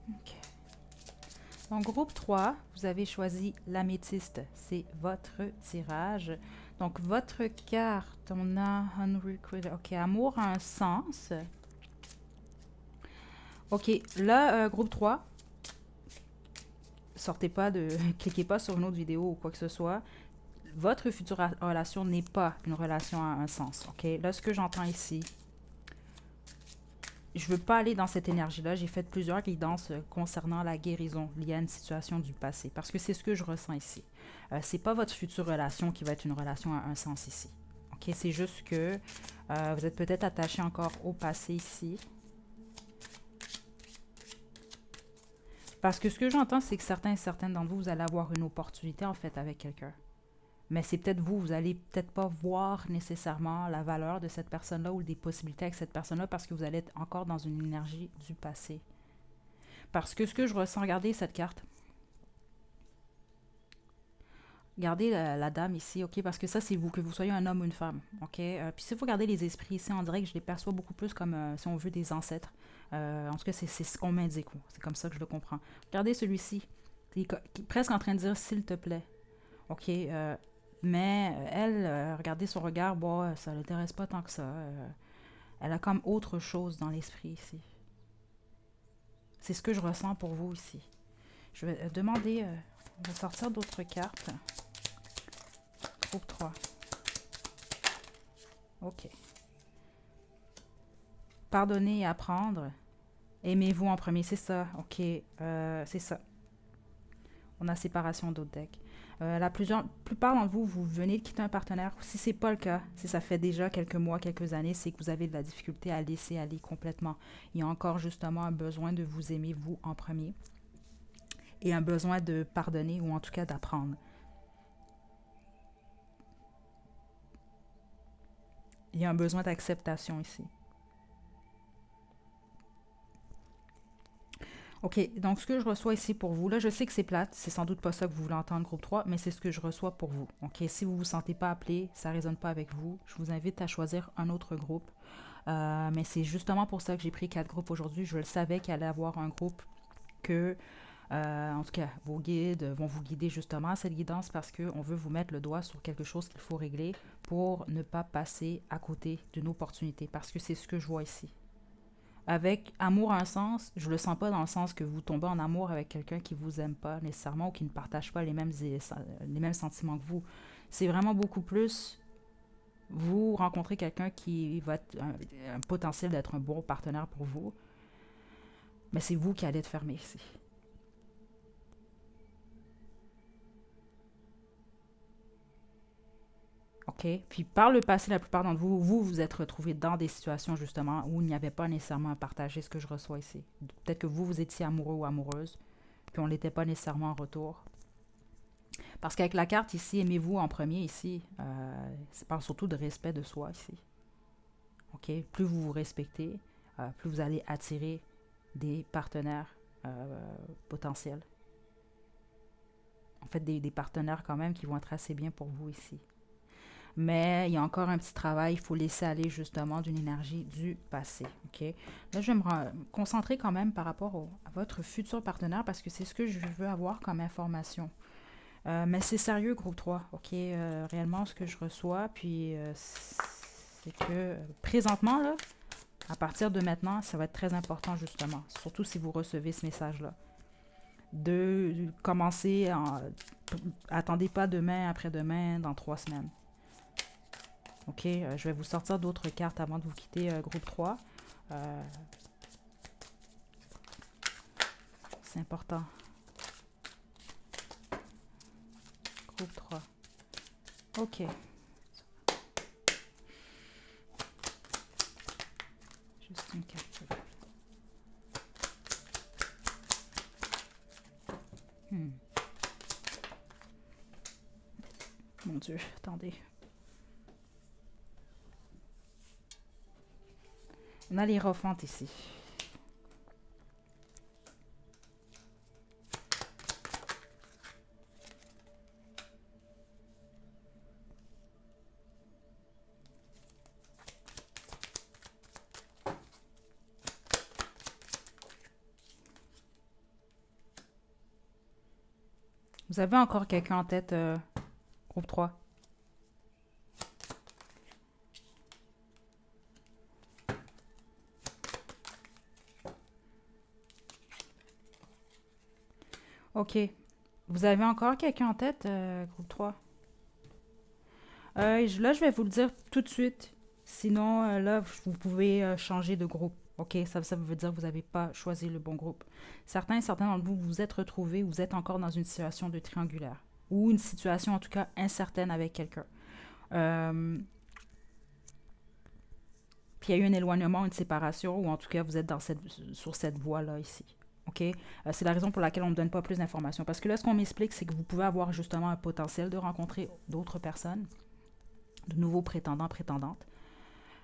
OK. En groupe 3, vous avez choisi l'améthyste. C'est votre tirage. Donc, votre carte, on a Unrequited. OK, amour a un sens. OK, là, groupe 3, sortez pas de... cliquez pas sur une autre vidéo ou quoi que ce soit. Votre future relation n'est pas une relation à un sens. OK, là, ce que j'entends ici... Je ne veux pas aller dans cette énergie-là. J'ai fait plusieurs guidances concernant la guérison liée à une situation du passé. Parce que c'est ce que je ressens ici. Ce n'est pas votre future relation qui va être une relation à un sens ici. OK? C'est juste que vous êtes peut-être attaché encore au passé ici. Parce que ce que j'entends, c'est que certains et certaines d'entre vous, vous allez avoir une opportunité en fait avec quelqu'un. Mais c'est peut-être vous allez peut-être pas voir nécessairement la valeur de cette personne-là ou des possibilités avec cette personne-là parce que vous allez être encore dans une énergie du passé. Parce que ce que je ressens, regardez cette carte. Regardez la dame ici, ok? Parce que ça, c'est vous, que vous soyez un homme ou une femme, ok? Puis si vous regardez les esprits ici, on dirait que je les perçois beaucoup plus comme, si on veut, des ancêtres. En tout cas, c'est ce qu'on m'indique. C'est comme ça que je le comprends. Regardez celui-ci. Il est presque en train de dire « s'il te plaît ». Ok? Mais elle, regardez son regard, bon, ça ne l'intéresse pas tant que ça. Elle a comme autre chose dans l'esprit ici. C'est ce que je ressens pour vous ici. Je vais demander, on va sortir d'autres cartes. Groupe 3. OK. Pardonner et apprendre. Aimez-vous en premier, c'est ça. Ok, c'est ça. On a séparation d'autres decks. Plupart d'entre vous, vous venez de quitter un partenaire. Si c'est pas le cas, si ça fait déjà quelques mois, quelques années, c'est que vous avez de la difficulté à laisser aller complètement. Il y a encore justement un besoin de vous aimer, vous, en premier. Et un besoin de pardonner ou en tout cas d'apprendre. Il y a un besoin d'acceptation ici. OK, donc ce que je reçois ici pour vous, là, je sais que c'est plate, c'est sans doute pas ça que vous voulez entendre, groupe 3, mais c'est ce que je reçois pour vous. OK, si vous ne vous sentez pas appelé, ça ne résonne pas avec vous, je vous invite à choisir un autre groupe. Mais c'est justement pour ça que j'ai pris 4 groupes aujourd'hui. Je le savais qu'il allait y avoir un groupe que, en tout cas, vos guides vont vous guider justement à cette guidance parce qu'on veut vous mettre le doigt sur quelque chose qu'il faut régler pour ne pas passer à côté d'une opportunité, parce que c'est ce que je vois ici. Avec amour à un sens, je le sens pas dans le sens que vous tombez en amour avec quelqu'un qui vous aime pas nécessairement ou qui ne partage pas les mêmes sentiments que vous. C'est vraiment beaucoup plus vous rencontrez quelqu'un qui va être un potentiel d'être un bon partenaire pour vous, mais c'est vous qui allez être fermé ici. OK? Puis par le passé, la plupart d'entre vous, vous êtes retrouvés dans des situations justement où il n'y avait pas nécessairement à partager ce que je reçois ici. Peut-être que vous étiez amoureux ou amoureuse, puis on ne l'était pas nécessairement en retour. Parce qu'avec la carte ici, aimez-vous en premier ici, ça parle surtout de respect de soi ici. OK? Plus vous vous respectez, plus vous allez attirer des partenaires potentiels. En fait, des partenaires quand même qui vont être assez bien pour vous ici. Mais il y a encore un petit travail, il faut laisser aller justement d'une énergie du passé. OK? Là, je vais me concentrer quand même par rapport à votre futur partenaire parce que c'est ce que je veux avoir comme information. Mais c'est sérieux, groupe 3. OK? Réellement, ce que je reçois, puis c'est que présentement, là, à partir de maintenant, ça va être très important justement, surtout si vous recevez ce message-là. De commencer, attendez pas demain, après-demain, dans 3 semaines. OK, je vais vous sortir d'autres cartes avant de vous quitter, groupe 3. C'est important. Groupe 3. OK. Juste une carte. Mon Dieu, attendez. On a les Hierophantes ici. Vous avez encore quelqu'un en tête, groupe 3? OK. Vous avez encore quelqu'un en tête, groupe 3? Là, je vais vous le dire tout de suite. Sinon, là, vous pouvez changer de groupe. OK? Ça veut dire que vous n'avez pas choisi le bon groupe. Certains d'entre vous vous êtes retrouvés, vous êtes encore dans une situation de triangulaire. Ou une situation, en tout cas, incertaine avec quelqu'un. Puis il y a eu un éloignement, une séparation, ou en tout cas, vous êtes sur cette voie-là ici. OK? C'est la raison pour laquelle on ne donne pas plus d'informations. Parce que là, ce qu'on m'explique, c'est que vous pouvez avoir justement un potentiel de rencontrer d'autres personnes, de nouveaux prétendants, prétendantes.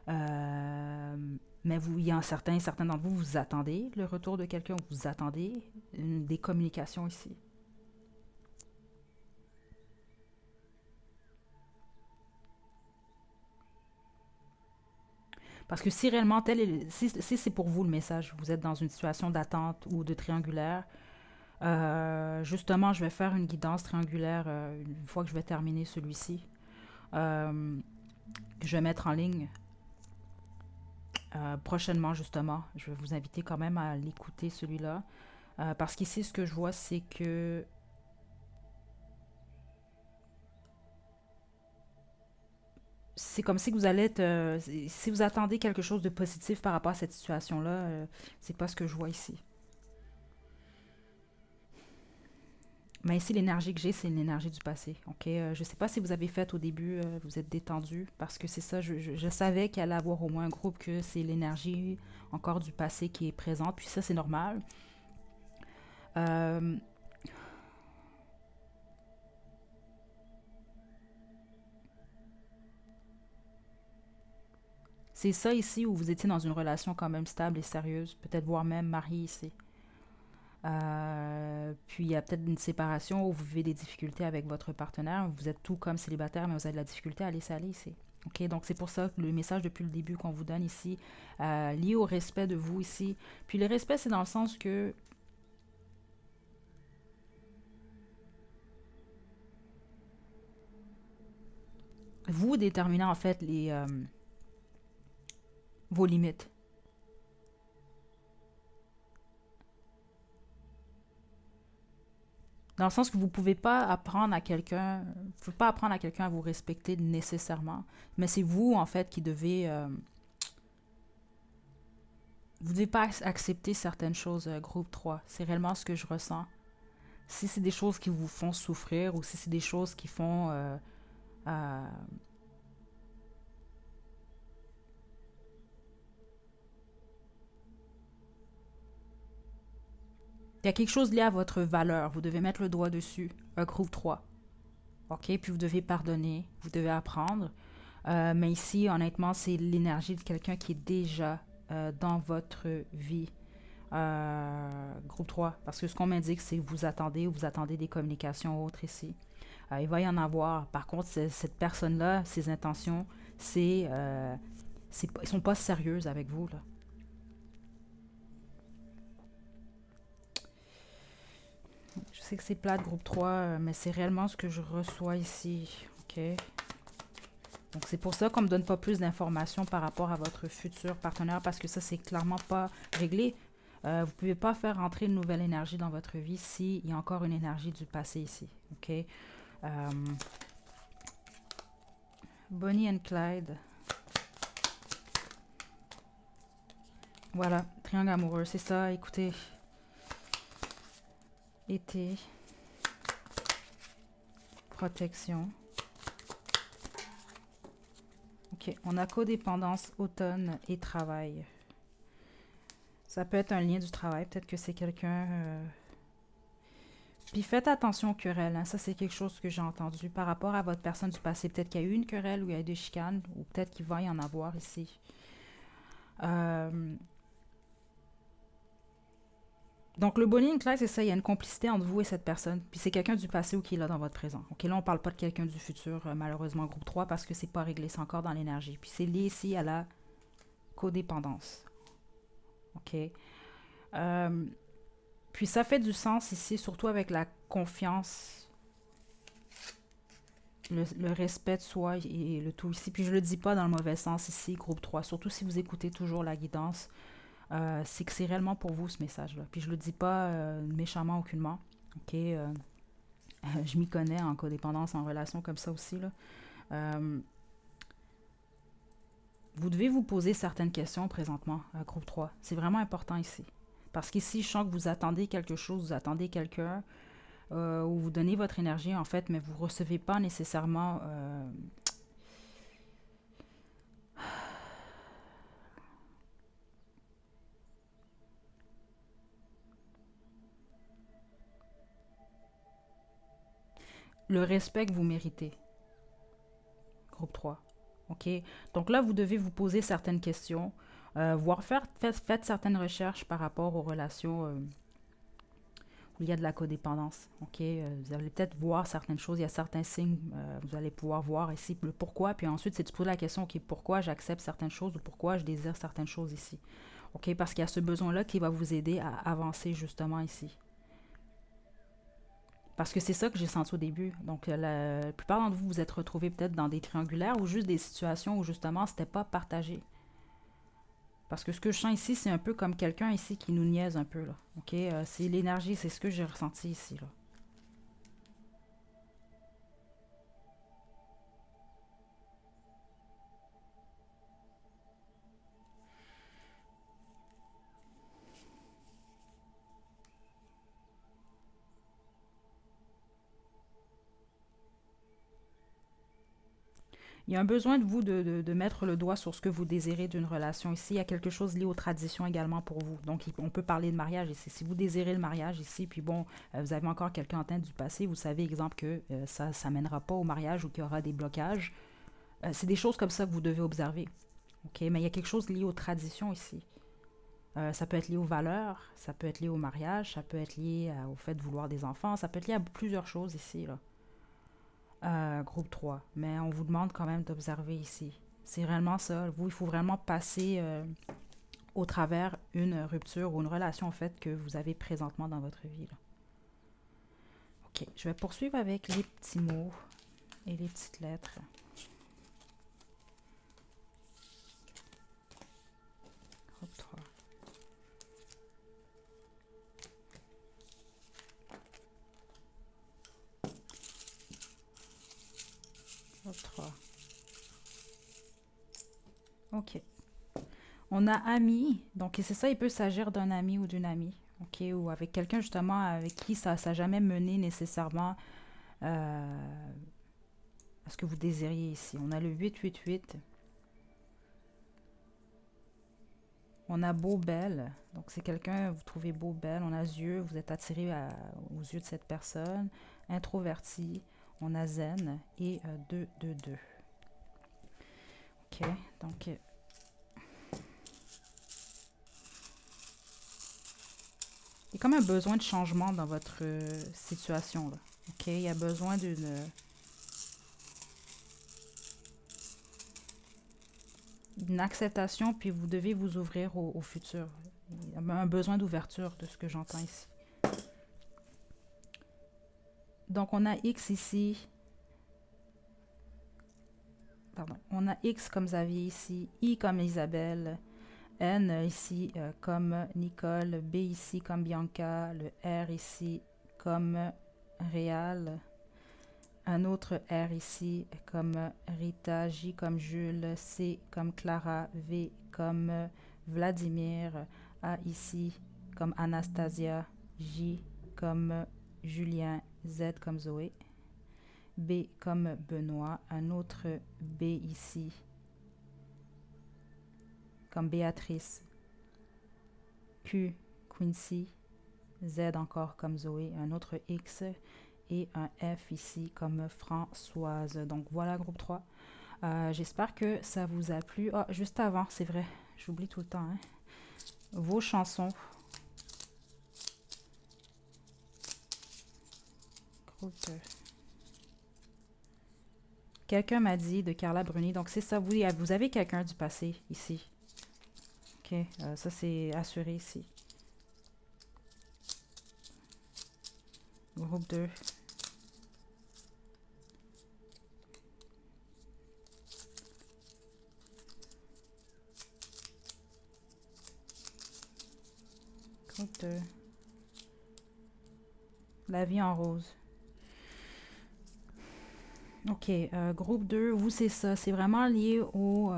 Mais il y a certains d'entre vous, vous attendez le retour de quelqu'un, vous attendez des communications ici. Parce que si réellement, si c'est pour vous le message, vous êtes dans une situation d'attente ou de triangulaire, justement, je vais faire une guidance triangulaire une fois que je vais terminer celui-ci. Je vais mettre en ligne prochainement, justement. Je vais vous inviter quand même à l'écouter, celui-là. Parce qu'ici, ce que je vois, c'est que c'est comme si que vous allez être... si vous attendez quelque chose de positif par rapport à cette situation-là, c'est pas ce que je vois ici. Mais ici, l'énergie que j'ai, c'est l'énergie du passé. OK? Je sais pas si vous avez fait au début, vous êtes détendu, parce que c'est ça, je savais qu'il allait avoir au moins un groupe que c'est l'énergie encore du passé qui est présente, puis ça, c'est normal. Euh, c'est ça ici où vous étiez dans une relation quand même stable et sérieuse, peut-être voire même marié ici. Puis il y a peut-être une séparation où vous vivez des difficultés avec votre partenaire. Vous êtes tout comme célibataire, mais vous avez de la difficulté à laisser aller ici. OK, donc c'est pour ça que le message depuis le début qu'on vous donne ici, lié au respect de vous ici. Puis le respect, c'est dans le sens que vous déterminez en fait vos limites. Dans le sens que vous ne pouvez pas apprendre à quelqu'un, vous pouvez pas apprendre à quelqu'un à vous respecter nécessairement, mais c'est vous en fait qui devez, vous devez pas accepter certaines choses, groupe 3. C'est réellement ce que je ressens. Si c'est des choses qui vous font souffrir ou si c'est des choses qui font, euh, il y a quelque chose lié à votre valeur, vous devez mettre le doigt dessus, un groupe 3. OK? Puis vous devez pardonner, vous devez apprendre. Mais ici, honnêtement, c'est l'énergie de quelqu'un qui est déjà dans votre vie. Groupe 3. Parce que ce qu'on m'indique, c'est que vous attendez des communications autres ici. Il va y en avoir. Par contre, cette personne-là, ses intentions, ils sont pas sérieuses avec vous, là. Je sais que c'est plate, groupe 3, mais c'est réellement ce que je reçois ici. OK? Donc, c'est pour ça qu'on ne me donne pas plus d'informations par rapport à votre futur partenaire, parce que ça, c'est clairement pas réglé. Vous ne pouvez pas faire entrer une nouvelle énergie dans votre vie s'il y a encore une énergie du passé ici. OK? Bonnie and Clyde. Voilà, triangle amoureux, c'est ça. Écoutez, été, protection. OK, on a codépendance, automne et travail. Ça peut être un lien du travail, peut-être que c'est quelqu'un... Puis faites attention aux querelles, hein. Ça c'est quelque chose que j'ai entendu par rapport à votre personne du passé. Peut-être qu'il y a eu une querelle ou il y a eu des chicanes, ou peut-être qu'il va y en avoir ici. Donc le Bonnie and Clyde, c'est ça, il y a une complicité entre vous et cette personne. Puis c'est quelqu'un du passé ou qui est là dans votre présent. OK, là on parle pas de quelqu'un du futur, malheureusement groupe 3, parce que c'est pas réglé, c'est encore dans l'énergie. Puis c'est lié ici à la codépendance. OK. Euh, Puis ça fait du sens ici, surtout avec la confiance, le respect de soi et le tout ici. Puis je le dis pas dans le mauvais sens ici, groupe 3. Surtout si vous écoutez toujours la guidance, c'est que c'est réellement pour vous ce message-là. Puis je le dis pas méchamment aucunement. OK? Je m'y connais en codépendance, en relation comme ça aussi, là. Euh, vous devez vous poser certaines questions présentement, groupe 3. C'est vraiment important ici. Parce qu'ici, je sens que vous attendez quelque chose, vous attendez quelqu'un, où vous donnez votre énergie, en fait, mais vous ne recevez pas nécessairement le respect que vous méritez. Groupe 3. OK? Donc là, vous devez vous poser certaines questions, faites certaines recherches par rapport aux relations où il y a de la codépendance. OK? Vous allez peut-être voir certaines choses, il y a certains signes, vous allez pouvoir voir ici le pourquoi, puis ensuite, c'est de se poser la question, OK, pourquoi j'accepte certaines choses ou pourquoi je désire certaines choses ici. OK? Parce qu'il y a ce besoin-là qui va vous aider à avancer justement ici. Parce que c'est ça que j'ai senti au début. Donc, la plupart d'entre vous vous êtes retrouvés peut-être dans des triangulaires ou juste des situations où justement, c'était pas partagé. Parce que ce que je sens ici, c'est un peu comme quelqu'un ici qui nous niaise un peu, là. OK? C'est l'énergie, c'est ce que j'ai ressenti ici, là. Il y a un besoin de vous de mettre le doigt sur ce que vous désirez d'une relation ici. Il y a quelque chose lié aux traditions également pour vous. Donc, on peut parler de mariage ici. Si vous désirez le mariage ici, puis bon, vous avez encore quelqu'un en tête du passé, vous savez, exemple, que ça ne mènera pas au mariage ou qu'il y aura des blocages. C'est des choses comme ça que vous devez observer. OK? Mais il y a quelque chose lié aux traditions ici. Ça peut être lié aux valeurs, ça peut être lié au mariage, ça peut être lié au fait de vouloir des enfants, ça peut être lié à plusieurs choses ici, là. Groupe 3. Mais on vous demande quand même d'observer ici. C'est réellement ça. Vous, il faut vraiment passer au travers une rupture ou une relation en fait que vous avez présentement dans votre vie, là. OK, je vais poursuivre avec les petits mots et les petites lettres. Groupe 3. Groupe 3. OK. On a ami, donc c'est ça, il peut s'agir d'un ami ou d'une amie, OK, ou avec quelqu'un justement avec qui ça n'a jamais mené nécessairement à ce que vous désiriez ici. On a le 888. On a beau, belle, donc c'est quelqu'un, vous trouvez beau, belle. On a yeux, vous êtes attiré aux yeux de cette personne. Introverti, on a zen et 2, 2, 2. OK, donc... il y a comme un besoin de changement dans votre situation, là. OK, il y a besoin d'une acceptation, puis vous devez vous ouvrir au futur. Il y a un besoin d'ouverture de ce que j'entends ici. Donc, on a X ici. Pardon. On a X comme Xavier ici, I comme Isabelle, N ici comme Nicole, B ici comme Bianca, le R ici comme Réal, un autre R ici comme Rita, J comme Jules, C comme Clara, V comme Vladimir, A ici comme Anastasia, J comme Julien, Z comme Zoé, B comme Benoît, un autre B ici comme Béatrice, Q, Quincy, Z encore comme Zoé, un autre X et un F ici comme Françoise. Donc voilà, groupe 3. J'espère que ça vous a plu. Ah, juste avant, c'est vrai, j'oublie tout le temps, hein. Vos chansons. Groupe 2. Quelqu'un m'a dit de Carla Bruni, donc c'est ça, vous avez quelqu'un du passé ici. OK, ça c'est assuré ici. Groupe 2. Groupe 2. La vie en rose. OK, groupe 2, vous c'est ça, c'est vraiment lié au...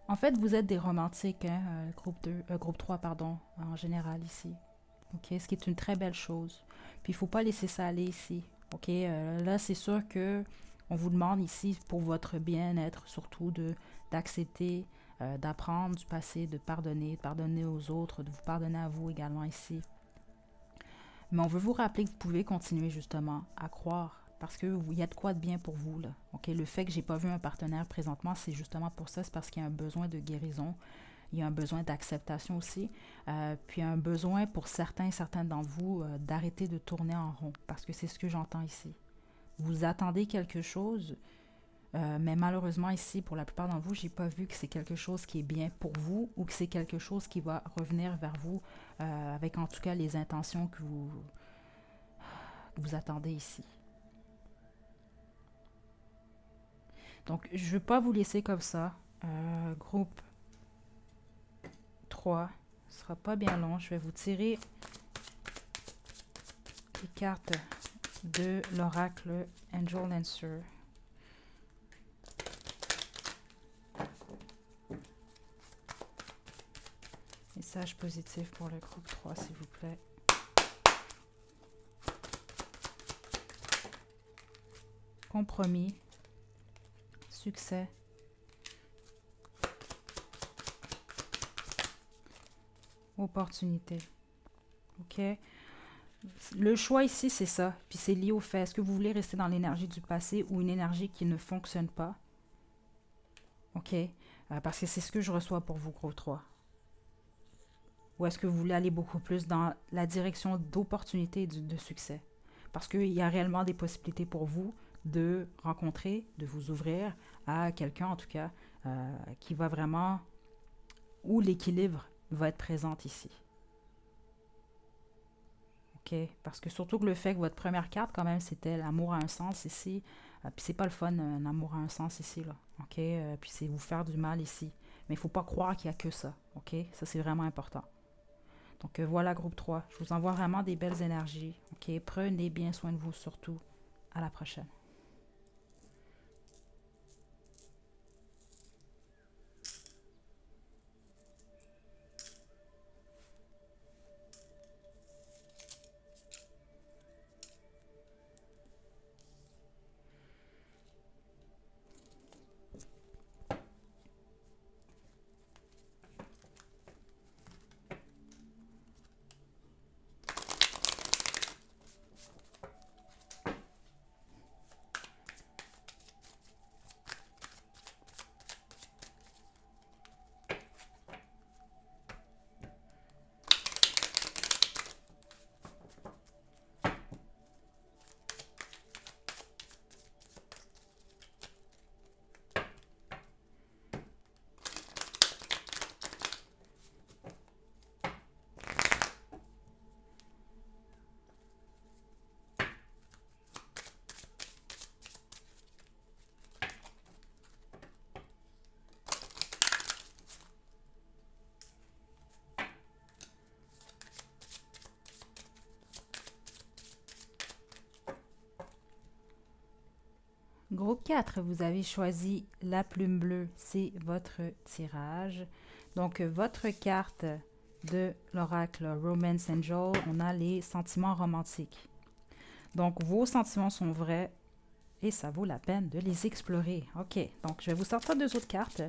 En fait, vous êtes des romantiques, hein, groupe 2, groupe 3, pardon, en général ici. OK, ce qui est une très belle chose. Puis il ne faut pas laisser ça aller ici. OK, là, c'est sûr que on vous demande ici, pour votre bien-être, surtout d'accepter, d'apprendre du passé, de pardonner aux autres, de vous pardonner à vous également ici. Mais on veut vous rappeler que vous pouvez continuer justement à croire parce qu'il y a de quoi de bien pour vous, là. OK, le fait que j'ai pas vu un partenaire présentement, c'est justement pour ça, c'est parce qu'il y a un besoin de guérison, il y a un besoin d'acceptation aussi, puis un besoin pour certains d'entre vous d'arrêter de tourner en rond, parce que c'est ce que j'entends ici. Vous attendez quelque chose, mais malheureusement ici, pour la plupart d'entre vous, j'ai pas vu que c'est quelque chose qui est bien pour vous ou que c'est quelque chose qui va revenir vers vous avec en tout cas les intentions que vous attendez ici. Donc, je ne veux pas vous laisser comme ça. Groupe 3. Ce ne sera pas bien long. Je vais vous tirer les cartes de l'oracle Angel Answer. Message positif pour le groupe 3, s'il vous plaît. Compromis. succès. Opportunité. OK? Le choix ici, c'est ça. Puis c'est lié au fait, est-ce que vous voulez rester dans l'énergie du passé ou une énergie qui ne fonctionne pas? OK? Parce que c'est ce que je reçois pour vous, gros 3. Ou est-ce que vous voulez aller beaucoup plus dans la direction d'opportunité et de succès? Parce qu'il y a réellement des possibilités pour vous de rencontrer, de vous ouvrir à quelqu'un, en tout cas, qui va vraiment, où l'équilibre va être présent ici. OK? Parce que surtout que le fait que votre première carte, quand même, c'était l'amour à un sens ici. Puis c'est pas le fun, un amour à un sens ici, là. OK? Puis c'est vous faire du mal ici. Mais il faut pas croire qu'il y a que ça. OK? Ça, c'est vraiment important. Donc voilà, groupe 3. Je vous envoie vraiment des belles énergies. OK? Prenez bien soin de vous surtout. À la prochaine. Groupe 4, vous avez choisi la plume bleue, c'est votre tirage. Donc, votre carte de l'oracle Romance Angel, on a les sentiments romantiques. Donc, vos sentiments sont vrais et ça vaut la peine de les explorer. OK, donc je vais vous sortir deux autres cartes.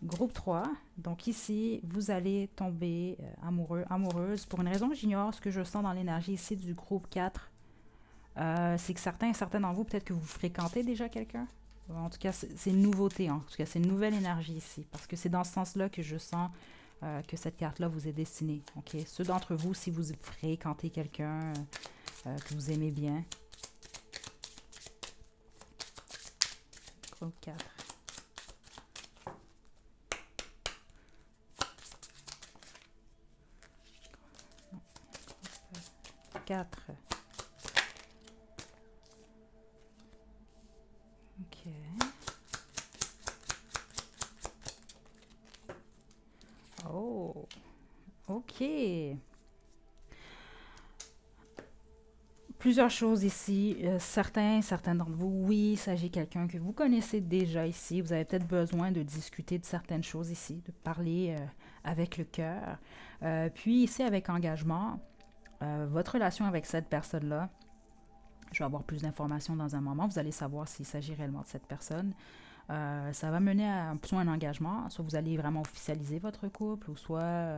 Groupe 3, donc ici, vous allez tomber amoureux, amoureuse. Pour une raison que j'ignore, ce que je sens dans l'énergie ici du groupe 4, c'est que certains d'entre vous, peut-être que vous fréquentez déjà quelqu'un. En tout cas, c'est une nouveauté. En tout cas, c'est une nouvelle énergie ici. Parce que c'est dans ce sens-là que je sens que cette carte-là vous est destinée. OK? Ceux d'entre vous, si vous fréquentez quelqu'un que vous aimez bien. Groupe 4. 4. OK. Oh, OK. Plusieurs choses ici. Certains d'entre vous, oui, il s'agit de quelqu'un que vous connaissez déjà ici. Vous avez peut-être besoin de discuter de certaines choses ici, de parler avec le cœur. Puis ici, avec engagement, votre relation avec cette personne-là, je vais avoir plus d'informations dans un moment. Vous allez savoir s'il s'agit réellement de cette personne. Ça va mener à soit un engagement, soit vous allez vraiment officialiser votre couple, ou soit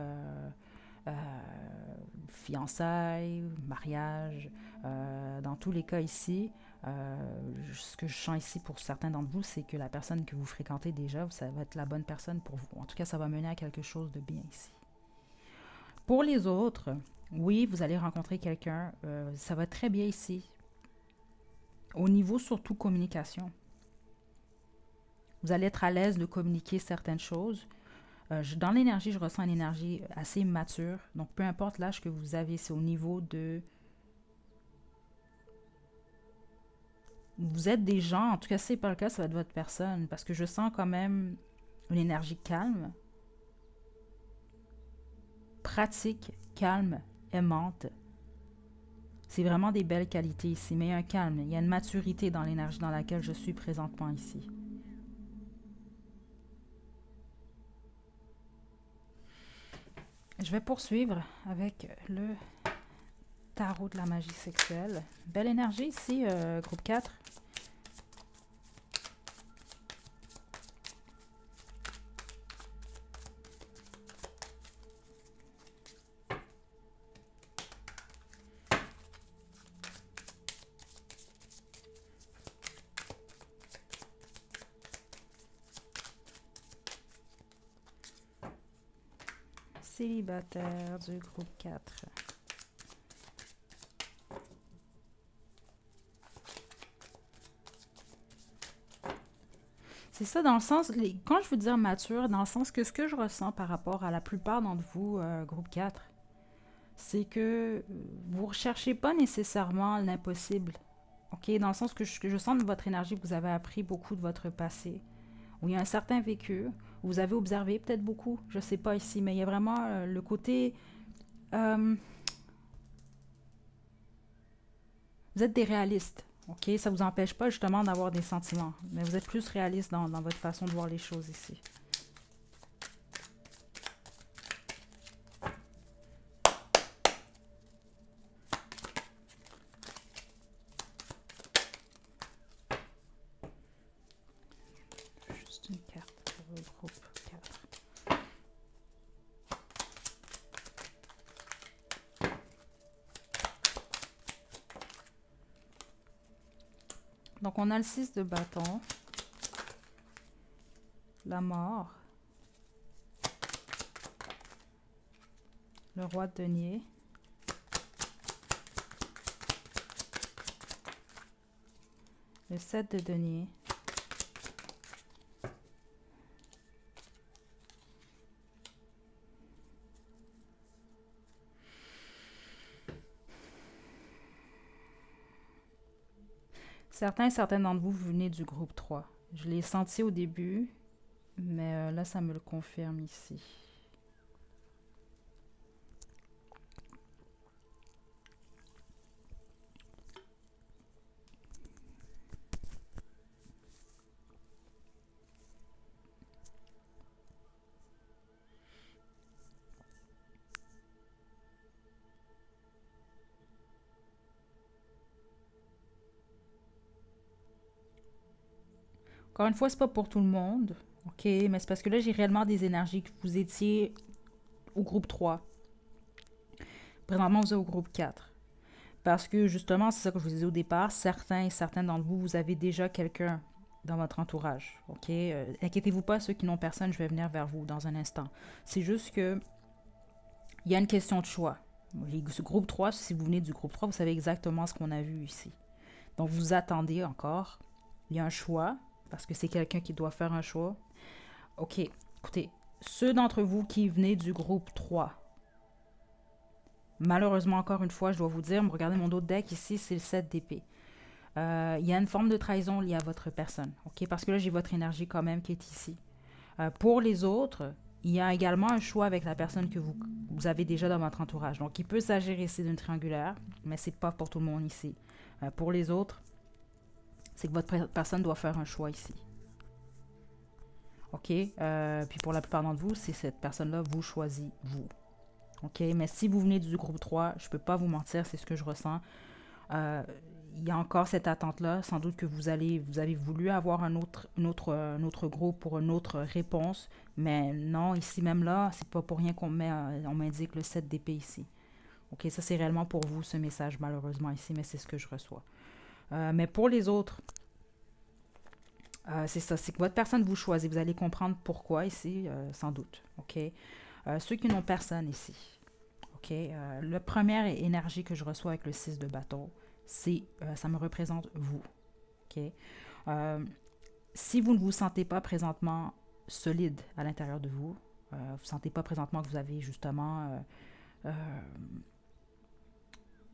fiançailles, mariage. Dans tous les cas ici, ce que je sens ici pour certains d'entre vous, c'est que la personne que vous fréquentez déjà, ça va être la bonne personne pour vous. En tout cas, ça va mener à quelque chose de bien ici. Pour les autres, oui, vous allez rencontrer quelqu'un. Ça va très bien ici. Au niveau surtout communication. Vous allez être à l'aise de communiquer certaines choses. Dans l'énergie, je ressens une énergie assez mature. Donc, peu importe l'âge que vous avez, c'est au niveau de... Vous êtes des gens, en tout cas, si ce n'est pas le cas, ça va être votre personne. Parce que je sens quand même une énergie calme, pratique, calme, aimante. C'est vraiment des belles qualités ici, mais il y a un calme, il y a une maturité dans l'énergie dans laquelle je suis présentement ici. Je vais poursuivre avec le tarot de la magie sexuelle. Belle énergie ici, groupe 4. célibataire du groupe 4. C'est ça, dans le sens, quand je veux dire mature, dans le sens que ce que je ressens par rapport à la plupart d'entre vous, groupe 4, c'est que vous ne recherchez pas nécessairement l'impossible. OK? Dans le sens que je sens de votre énergie que vous avez appris beaucoup de votre passé, où il y a un certain vécu, où vous avez observé peut-être beaucoup, je ne sais pas ici, mais il y a vraiment le côté... euh, vous êtes des réalistes. OK? Ça ne vous empêche pas justement d'avoir des sentiments, mais vous êtes plus réaliste dans votre façon de voir les choses ici. Juste une carte pour le groupe 4. Donc, on a le 6 de bâton, la mort, le roi de denier, le 7 de denier, certains et certaines d'entre vous, vous venez du groupe 3. Je l'ai senti au début, mais là, ça me le confirme ici. Encore une fois, c'est pas pour tout le monde, ok? Mais c'est parce que là, j'ai réellement des énergies que vous étiez au groupe 3. Présentement, vous êtes au groupe 4. Parce que justement, c'est ça que je vous disais au départ, certains et certaines d'entre vous, vous avez déjà quelqu'un dans votre entourage, ok? Inquiétez-vous pas, ceux qui n'ont personne, je vais venir vers vous dans un instant. C'est juste que il y a une question de choix. Ce groupe 3, si vous venez du groupe 3, vous savez exactement ce qu'on a vu ici. Donc, vous attendez encore. Il y a un choix, parce que c'est quelqu'un qui doit faire un choix. OK, écoutez, ceux d'entre vous qui venez du groupe 3, malheureusement, encore une fois, je dois vous dire, regardez mon autre deck ici, c'est le 7 d'épée. Il y a une forme de trahison liée à votre personne, OK? Parce que là, j'ai votre énergie quand même qui est ici. Pour les autres, il y a également un choix avec la personne que vous avez déjà dans votre entourage. Donc, il peut s'agir ici d'une triangulaire, mais c'est pas pour tout le monde ici. Pour les autres, c'est que votre personne doit faire un choix ici. OK? Puis pour la plupart d'entre vous, c'est cette personne-là vous choisit, vous. OK? Mais si vous venez du groupe 3, je ne peux pas vous mentir, c'est ce que je ressens. Il y a encore cette attente-là. Sans doute que vous avez voulu avoir un autre groupe pour une autre réponse. Mais non, ici même là, c'est pas pour rien qu'on m'indique le 7 d'épée ici. OK? Ça, c'est réellement pour vous, ce message, malheureusement, ici, mais c'est ce que je reçois. Mais pour les autres, c'est ça, c'est que votre personne vous choisit. Vous allez comprendre pourquoi ici, sans doute. OK? Ceux qui n'ont personne ici. OK? La première énergie que je reçois avec le 6 de bâton, c'est, ça me représente vous. OK? Si vous ne vous sentez pas présentement solide à l'intérieur de vous, vous ne sentez pas présentement que vous avez justement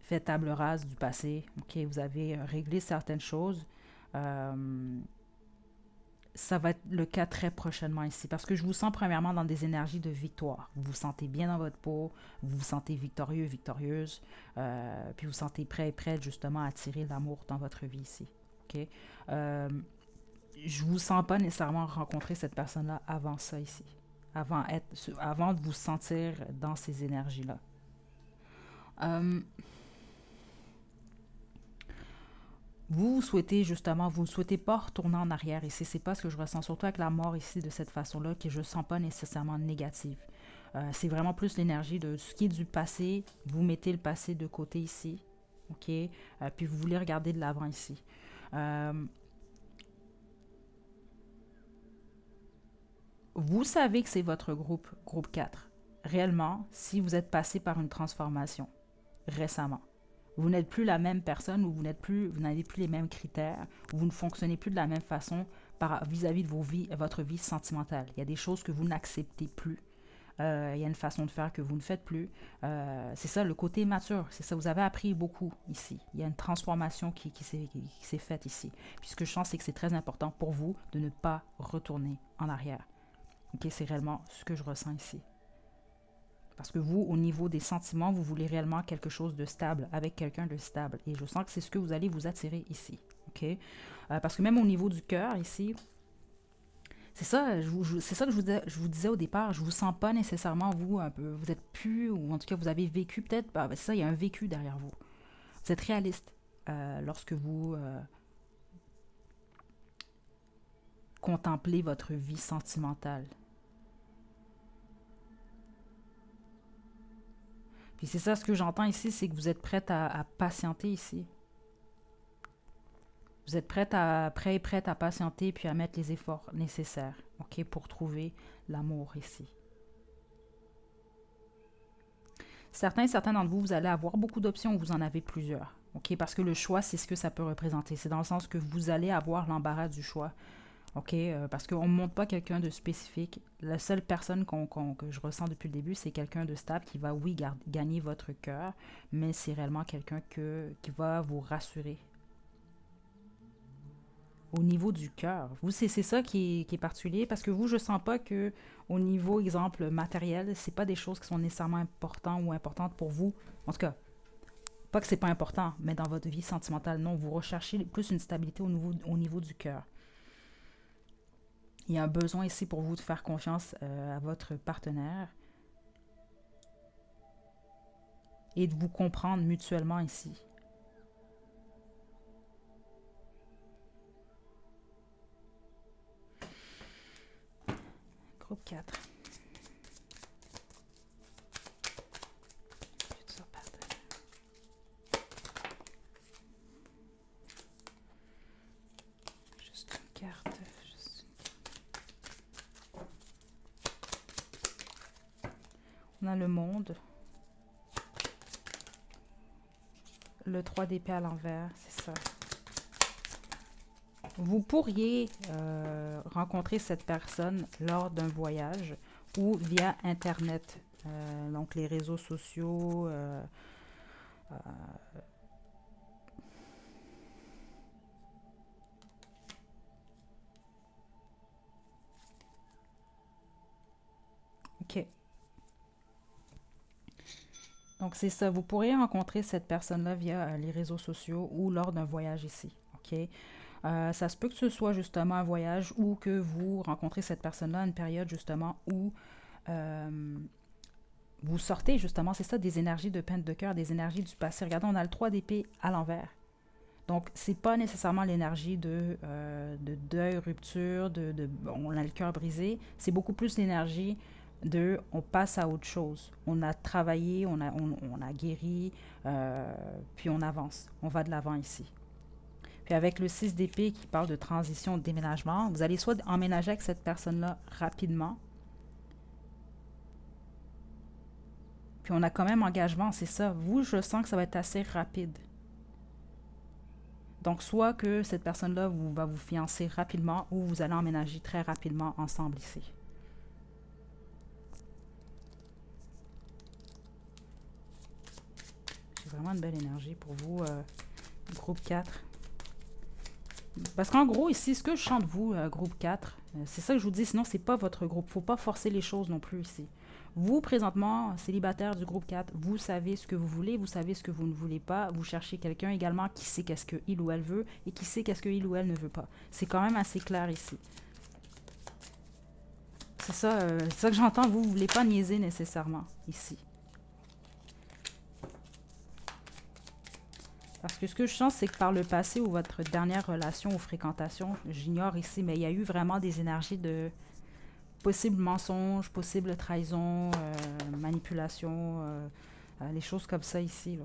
fait table rase du passé, OK? Vous avez réglé certaines choses. Ça va être le cas très prochainement ici, parce que je vous sens premièrement dans des énergies de victoire. Vous vous sentez bien dans votre peau, vous vous sentez victorieux, victorieuse, puis vous vous sentez prêt et prête justement à attirer l'amour dans votre vie ici. OK? Je ne vous sens pas nécessairement rencontrer cette personne-là avant ça ici, avant de vous sentir dans ces énergies-là. Vous souhaitez justement, vous ne souhaitez pas retourner en arrière ici. C'est pas ce que je ressens, surtout avec la mort ici de cette façon-là, que je ne sens pas nécessairement négative. C'est vraiment plus l'énergie de ce qui est du passé. Vous mettez le passé de côté ici, OK? Puis vous voulez regarder de l'avant ici. Vous savez que c'est votre groupe 4. réellement si vous êtes passé par une transformation récemment. Vous n'êtes plus la même personne ou vous n'avez plus les mêmes critères, ou vous ne fonctionnez plus de la même façon vis-à-vis de votre vie sentimentale. Il y a des choses que vous n'acceptez plus. Il y a une façon de faire que vous ne faites plus. C'est ça, le côté mature. C'est ça, vous avez appris beaucoup ici. Il y a une transformation qui s'est faite ici. Puis ce que je sens, c'est que c'est très important pour vous de ne pas retourner en arrière. Ok, c'est réellement ce que je ressens ici. Parce que vous, au niveau des sentiments, vous voulez réellement quelque chose de stable, avec quelqu'un de stable. Et je sens que c'est ce que vous allez vous attirer ici. Ok? Parce que même au niveau du cœur, ici, c'est ça, c'est ça que je vous disais au départ. Je vous sens pas nécessairement, vous, un peu, vous êtes plus, ou en tout cas, vous avez vécu peut-être, c'est ça, il y a un vécu derrière vous. Vous êtes réaliste lorsque vous contemplez votre vie sentimentale. Puis c'est ça, ce que j'entends ici, c'est que vous êtes prête à patienter ici. Vous êtes prête à patienter puis à mettre les efforts nécessaires, ok, pour trouver l'amour ici. Certains d'entre vous, vous allez avoir beaucoup d'options ou vous en avez plusieurs, ok, parce que le choix, c'est ce que ça peut représenter. C'est dans le sens que vous allez avoir l'embarras du choix. OK? Parce qu'on ne montre pas quelqu'un de spécifique. La seule personne que je ressens depuis le début, c'est quelqu'un de stable qui va, oui, gagner votre cœur, mais c'est réellement quelqu'un qui va vous rassurer. Au niveau du cœur, vous, c'est ça qui est particulier, parce que vous, je ne sens pas que au niveau, exemple, matériel, c'est pas des choses qui sont nécessairement importantes ou importantes pour vous. En tout cas, pas que c'est pas important, mais dans votre vie sentimentale, non, vous recherchez plus une stabilité au niveau du cœur. Il y a un besoin ici pour vous de faire confiance à votre partenaire et de vous comprendre mutuellement ici. Groupe 4. Juste une carte. On a le monde. Le 3 d'épée à l'envers, c'est ça. Vous pourriez rencontrer cette personne lors d'un voyage ou via Internet. Donc les réseaux sociaux. OK. Donc, c'est ça. Vous pourrez rencontrer cette personne-là via les réseaux sociaux ou lors d'un voyage ici. OK? Ça se peut que ce soit justement un voyage ou que vous rencontrez cette personne-là à une période justement où vous sortez justement, c'est ça, des énergies de peine de cœur, des énergies du passé. Regardez, on a le 3 d'épée à l'envers. Donc, c'est pas nécessairement l'énergie de deuil, rupture, on a le cœur brisé. C'est beaucoup plus l'énergie on passe à autre chose. On a travaillé, on a guéri, puis on avance. On va de l'avant ici. Puis avec le 6 d'épée qui parle de transition, de déménagement, vous allez soit emménager avec cette personne-là rapidement. Puis on a quand même engagement, c'est ça. Vous, je sens que ça va être assez rapide. Donc, soit que cette personne-là va vous fiancer rapidement ou vous allez emménager très rapidement ensemble ici. J'ai vraiment une belle énergie pour vous, groupe 4. Parce qu'en gros, ici, ce que je chante de vous, groupe 4, c'est ça que je vous dis, sinon, c'est pas votre groupe. Faut pas forcer les choses non plus ici. Vous, présentement, célibataire du groupe 4, vous savez ce que vous voulez, vous savez ce que vous ne voulez pas. Vous cherchez quelqu'un également qui sait qu'est-ce qu'il ou elle veut et qui sait qu'est-ce qu'il ou elle ne veut pas. C'est quand même assez clair ici. C'est ça que j'entends. Vous ne voulez pas niaiser nécessairement ici. Parce que ce que je sens, c'est que par le passé ou votre dernière relation ou fréquentation, j'ignore ici, mais il y a eu vraiment des énergies de possible mensonge, possible trahison, manipulation, les choses comme ça ici, là.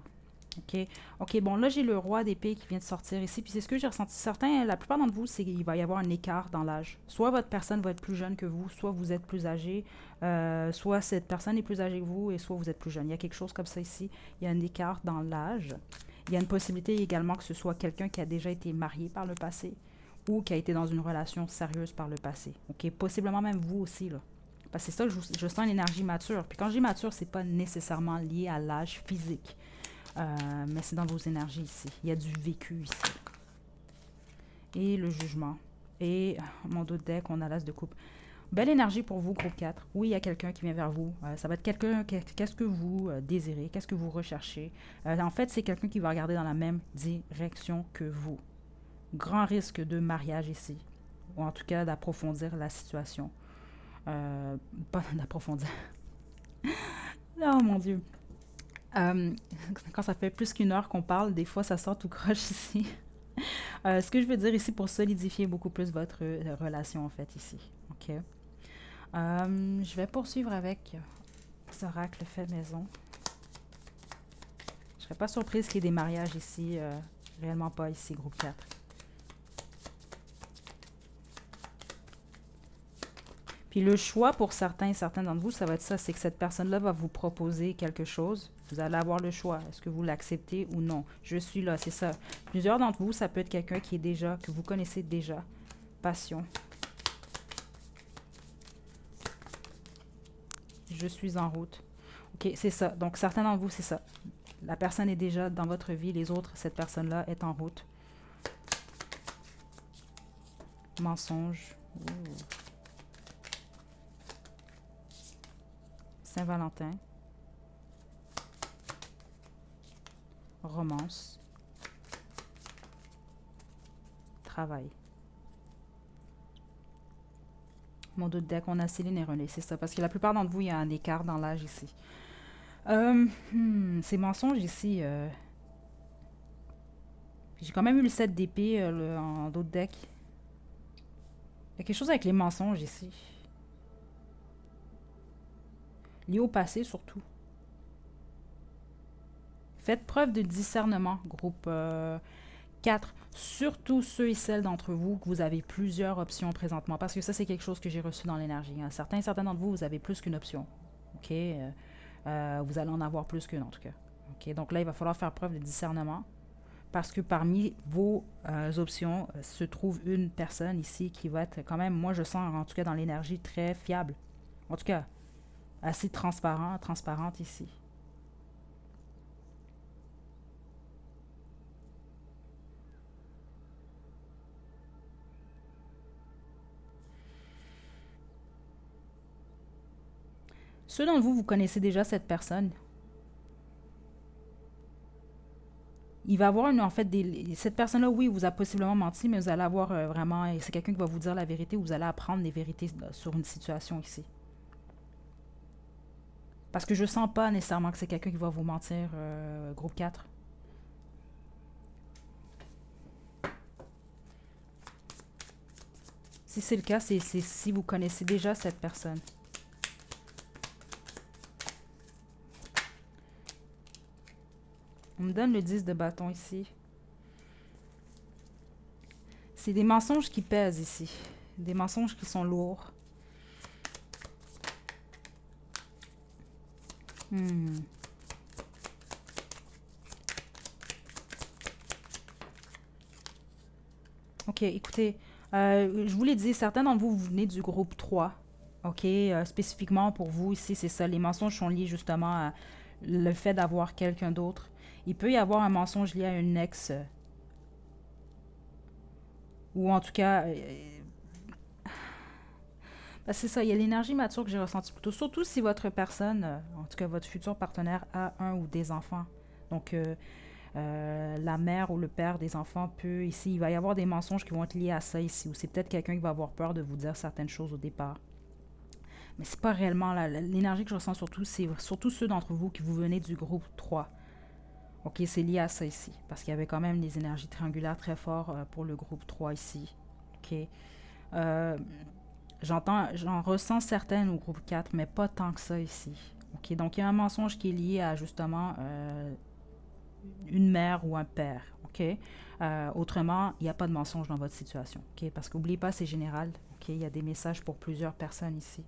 OK. OK, bon, là, j'ai le roi d'épée qui vient de sortir ici. Puis c'est ce que j'ai ressenti. Certains, la plupart d'entre vous, c'est qu'il va y avoir un écart dans l'âge. Soit votre personne va être plus jeune que vous, soit vous êtes plus âgé, soit cette personne est plus âgée que vous, et soit vous êtes plus jeune. Il y a quelque chose comme ça ici. Il y a un écart dans l'âge. Il y a une possibilité également que ce soit quelqu'un qui a déjà été marié par le passé ou qui a été dans une relation sérieuse par le passé. OK? Possiblement même vous aussi, là. Parce que c'est ça que je sens une énergie mature. Puis quand je dis mature, c'est pas nécessairement lié à l'âge physique. Mais c'est dans vos énergies ici. Il y a du vécu ici. Et le jugement. Et mon dos de deck, on a l'as de coupe. Belle énergie pour vous, groupe 4. Oui, il y a quelqu'un qui vient vers vous. Ça va être quelqu'un, qu'est-ce que vous désirez, qu'est-ce que vous recherchez. En fait, c'est quelqu'un qui va regarder dans la même direction que vous. Grand risque de mariage ici. Ou en tout cas, d'approfondir la situation. Pas d'approfondir. Oh mon Dieu. Quand ça fait plus qu'une heure qu'on parle, des fois ça sort tout croche ici. Ce que je veux dire ici pour solidifier beaucoup plus votre relation en fait ici. Ok. Je vais poursuivre avec les oracles fait maison. Je serais pas surprise qu'il y ait des mariages ici. Réellement pas ici, groupe 4. Puis le choix pour certains d'entre vous, ça va être ça, c'est que cette personne-là va vous proposer quelque chose. Vous allez avoir le choix. Est-ce que vous l'acceptez ou non? Je suis là, c'est ça. Plusieurs d'entre vous, ça peut être quelqu'un qui est déjà, que vous connaissez déjà. Passion. Je suis en route. OK, c'est ça. Donc, certains d'entre vous, c'est ça. La personne est déjà dans votre vie. Les autres, cette personne-là est en route. Mensonge. Ouh. Saint-Valentin. Romance. Travail. Mon dos de deck, on a Céline et René, c'est ça. Parce que la plupart d'entre vous, il y a un écart dans l'âge ici. Ces mensonges ici. J'ai quand même eu le 7 d'épée en dos de deck. Il y a quelque chose avec les mensonges ici. Lié au passé surtout. Faites preuve de discernement, groupe 4. Surtout ceux et celles d'entre vous que vous avez plusieurs options présentement. Parce que ça, c'est quelque chose que j'ai reçu dans l'énergie. Hein. Certains d'entre vous, vous avez plus qu'une option. OK? Vous allez en avoir plus qu'une, en tout cas. OK? Donc là, il va falloir faire preuve de discernement. Parce que parmi vos options se trouve une personne ici qui va être quand même, moi, je sens en tout cas dans l'énergie très fiable. En tout cas, assez transparente ici. Ceux d'entre vous, vous connaissez déjà cette personne. Il va avoir en fait cette personne-là, oui, vous a possiblement menti, mais vous allez avoir vraiment, c'est quelqu'un qui va vous dire la vérité, vous allez apprendre des vérités sur une situation ici. Parce que je sens pas nécessairement que c'est quelqu'un qui va vous mentir, groupe 4. Si c'est le cas, c'est si vous connaissez déjà cette personne. On me donne le 10 de bâton ici. C'est des mensonges qui pèsent ici. Des mensonges qui sont lourds. OK, écoutez, je vous l'ai dit, certains d'entre vous, vous venez du groupe 3. OK, spécifiquement pour vous ici, c'est ça. Les mensonges sont liés justement à le fait d'avoir quelqu'un d'autre. Il peut y avoir un mensonge lié à une ex. Ou en tout cas, c'est ça, il y a l'énergie mature que j'ai ressentie plutôt. Surtout si votre personne, en tout cas votre futur partenaire, a un ou des enfants. Donc, la mère ou le père des enfants peut, ici, il va y avoir des mensonges qui vont être liés à ça ici. Ou c'est peut-être quelqu'un qui va avoir peur de vous dire certaines choses au départ. Mais c'est pas réellement l'énergie que je ressens surtout, c'est surtout ceux d'entre vous qui vous venez du groupe 3. OK, c'est lié à ça ici. Parce qu'il y avait quand même des énergies triangulaires très fortes pour le groupe 3 ici. OK. J'en ressens certaines au groupe 4, mais pas tant que ça ici. OK, donc il y a un mensonge qui est lié à justement une mère ou un père, ok? Autrement, il n'y a pas de mensonge dans votre situation, ok? Parce qu'oubliez pas, c'est général, ok? Il y a des messages pour plusieurs personnes ici.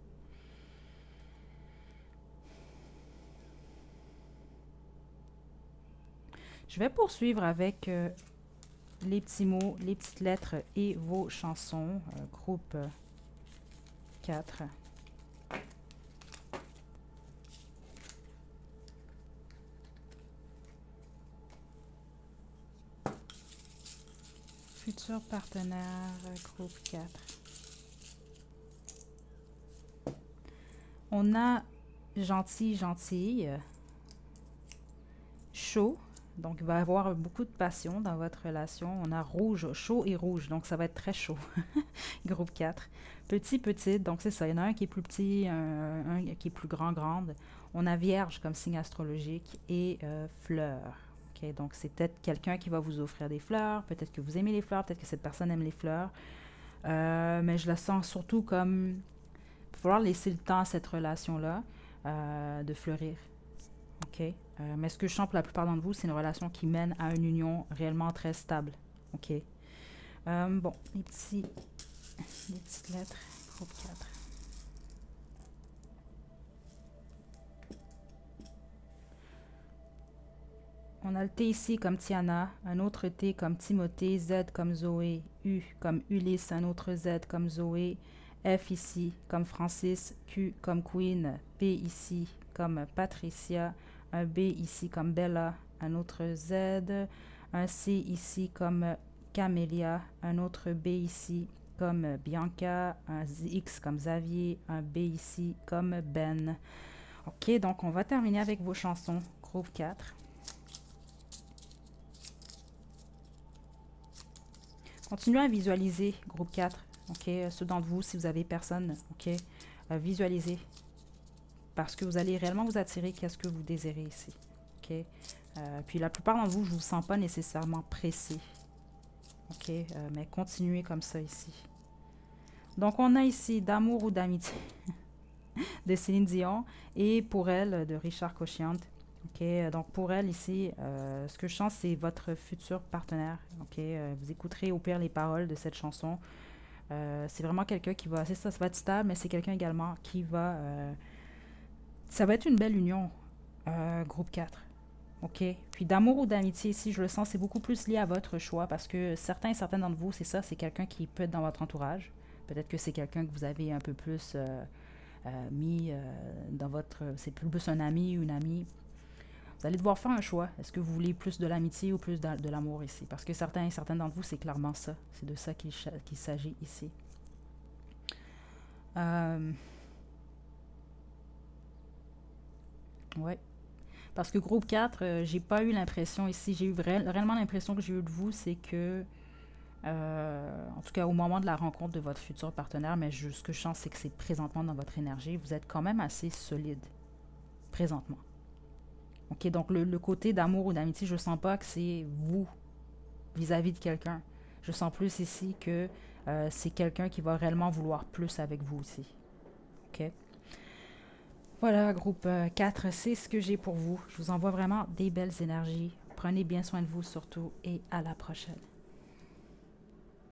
Je vais poursuivre avec les petits mots, les petites lettres et vos chansons. Groupe 4. Futur partenaire, groupe 4. On a gentil, gentille, chaud, donc il va y avoir beaucoup de passion dans votre relation. On a rouge, chaud et rouge, donc ça va être très chaud. Groupe 4. Petit, petite, donc c'est ça. Il y en a un qui est plus petit, un qui est plus grand, grande. On a vierge comme signe astrologique et fleur. Okay, donc c'est peut-être quelqu'un qui va vous offrir des fleurs, peut-être que vous aimez les fleurs, peut-être que cette personne aime les fleurs. Mais je la sens surtout comme il va falloir laisser le temps à cette relation-là de fleurir. OK? Mais ce que je sens pour la plupart d'entre vous, c'est une relation qui mène à une union réellement très stable. OK? Bon, les petites lettres, groupe 4. On a le T ici comme Tiana, un autre T comme Timothée, Z comme Zoé, U comme Ulysse, un autre Z comme Zoé, F ici comme Francis, Q comme Queen, P ici comme Patricia, un B ici comme Bella, un autre Z, un C ici comme Camélia, un autre B ici comme Bianca, un X comme Xavier, un B ici comme Ben. Ok, donc on va terminer avec vos chansons, groupe 4. Continuez à visualiser, groupe 4. Ok, ceux d'entre vous, si vous avez personne, ok, visualisez. Parce que vous allez réellement vous attirer qu'est-ce que vous désirez ici. Ok, puis la plupart d'entre vous, je ne vous sens pas nécessairement pressé. Ok, mais continuez comme ça ici. Donc, on a ici d'amour ou d'amitié de Céline Dion et pour elle de Richard Cochiante. Ok, donc pour elle ici, ce que je sens, c'est votre futur partenaire. Ok, vous écouterez au pire les paroles de cette chanson. C'est vraiment quelqu'un qui va, c'est ça, ça va être stable, mais c'est quelqu'un également qui va, ça va être une belle union, groupe 4. Ok, puis d'amour ou d'amitié ici, je le sens, c'est beaucoup plus lié à votre choix parce que certains et certaines d'entre vous, c'est ça, c'est quelqu'un qui peut être dans votre entourage. Peut-être que c'est quelqu'un que vous avez un peu plus mis dans votre, c'est plus un ami ou une amie. Vous allez devoir faire un choix. Est-ce que vous voulez plus de l'amitié ou plus de l'amour ici? Parce que certains et certaines d'entre vous, c'est clairement ça. C'est de ça qu'il s'agit ici. Ouais. Parce que groupe 4, j'ai pas eu l'impression ici, j'ai eu réellement l'impression que j'ai eu de vous, c'est que, en tout cas au moment de la rencontre de votre futur partenaire, mais ce que je sens, c'est que c'est présentement dans votre énergie, vous êtes quand même assez solide, présentement. Ok, donc le côté d'amour ou d'amitié, je sens pas que c'est vous vis-à-vis de quelqu'un. Je sens plus ici que c'est quelqu'un qui va réellement vouloir plus avec vous aussi. Ok? Voilà, groupe 4, c'est ce que j'ai pour vous. Je vous envoie vraiment des belles énergies. Prenez bien soin de vous surtout et à la prochaine.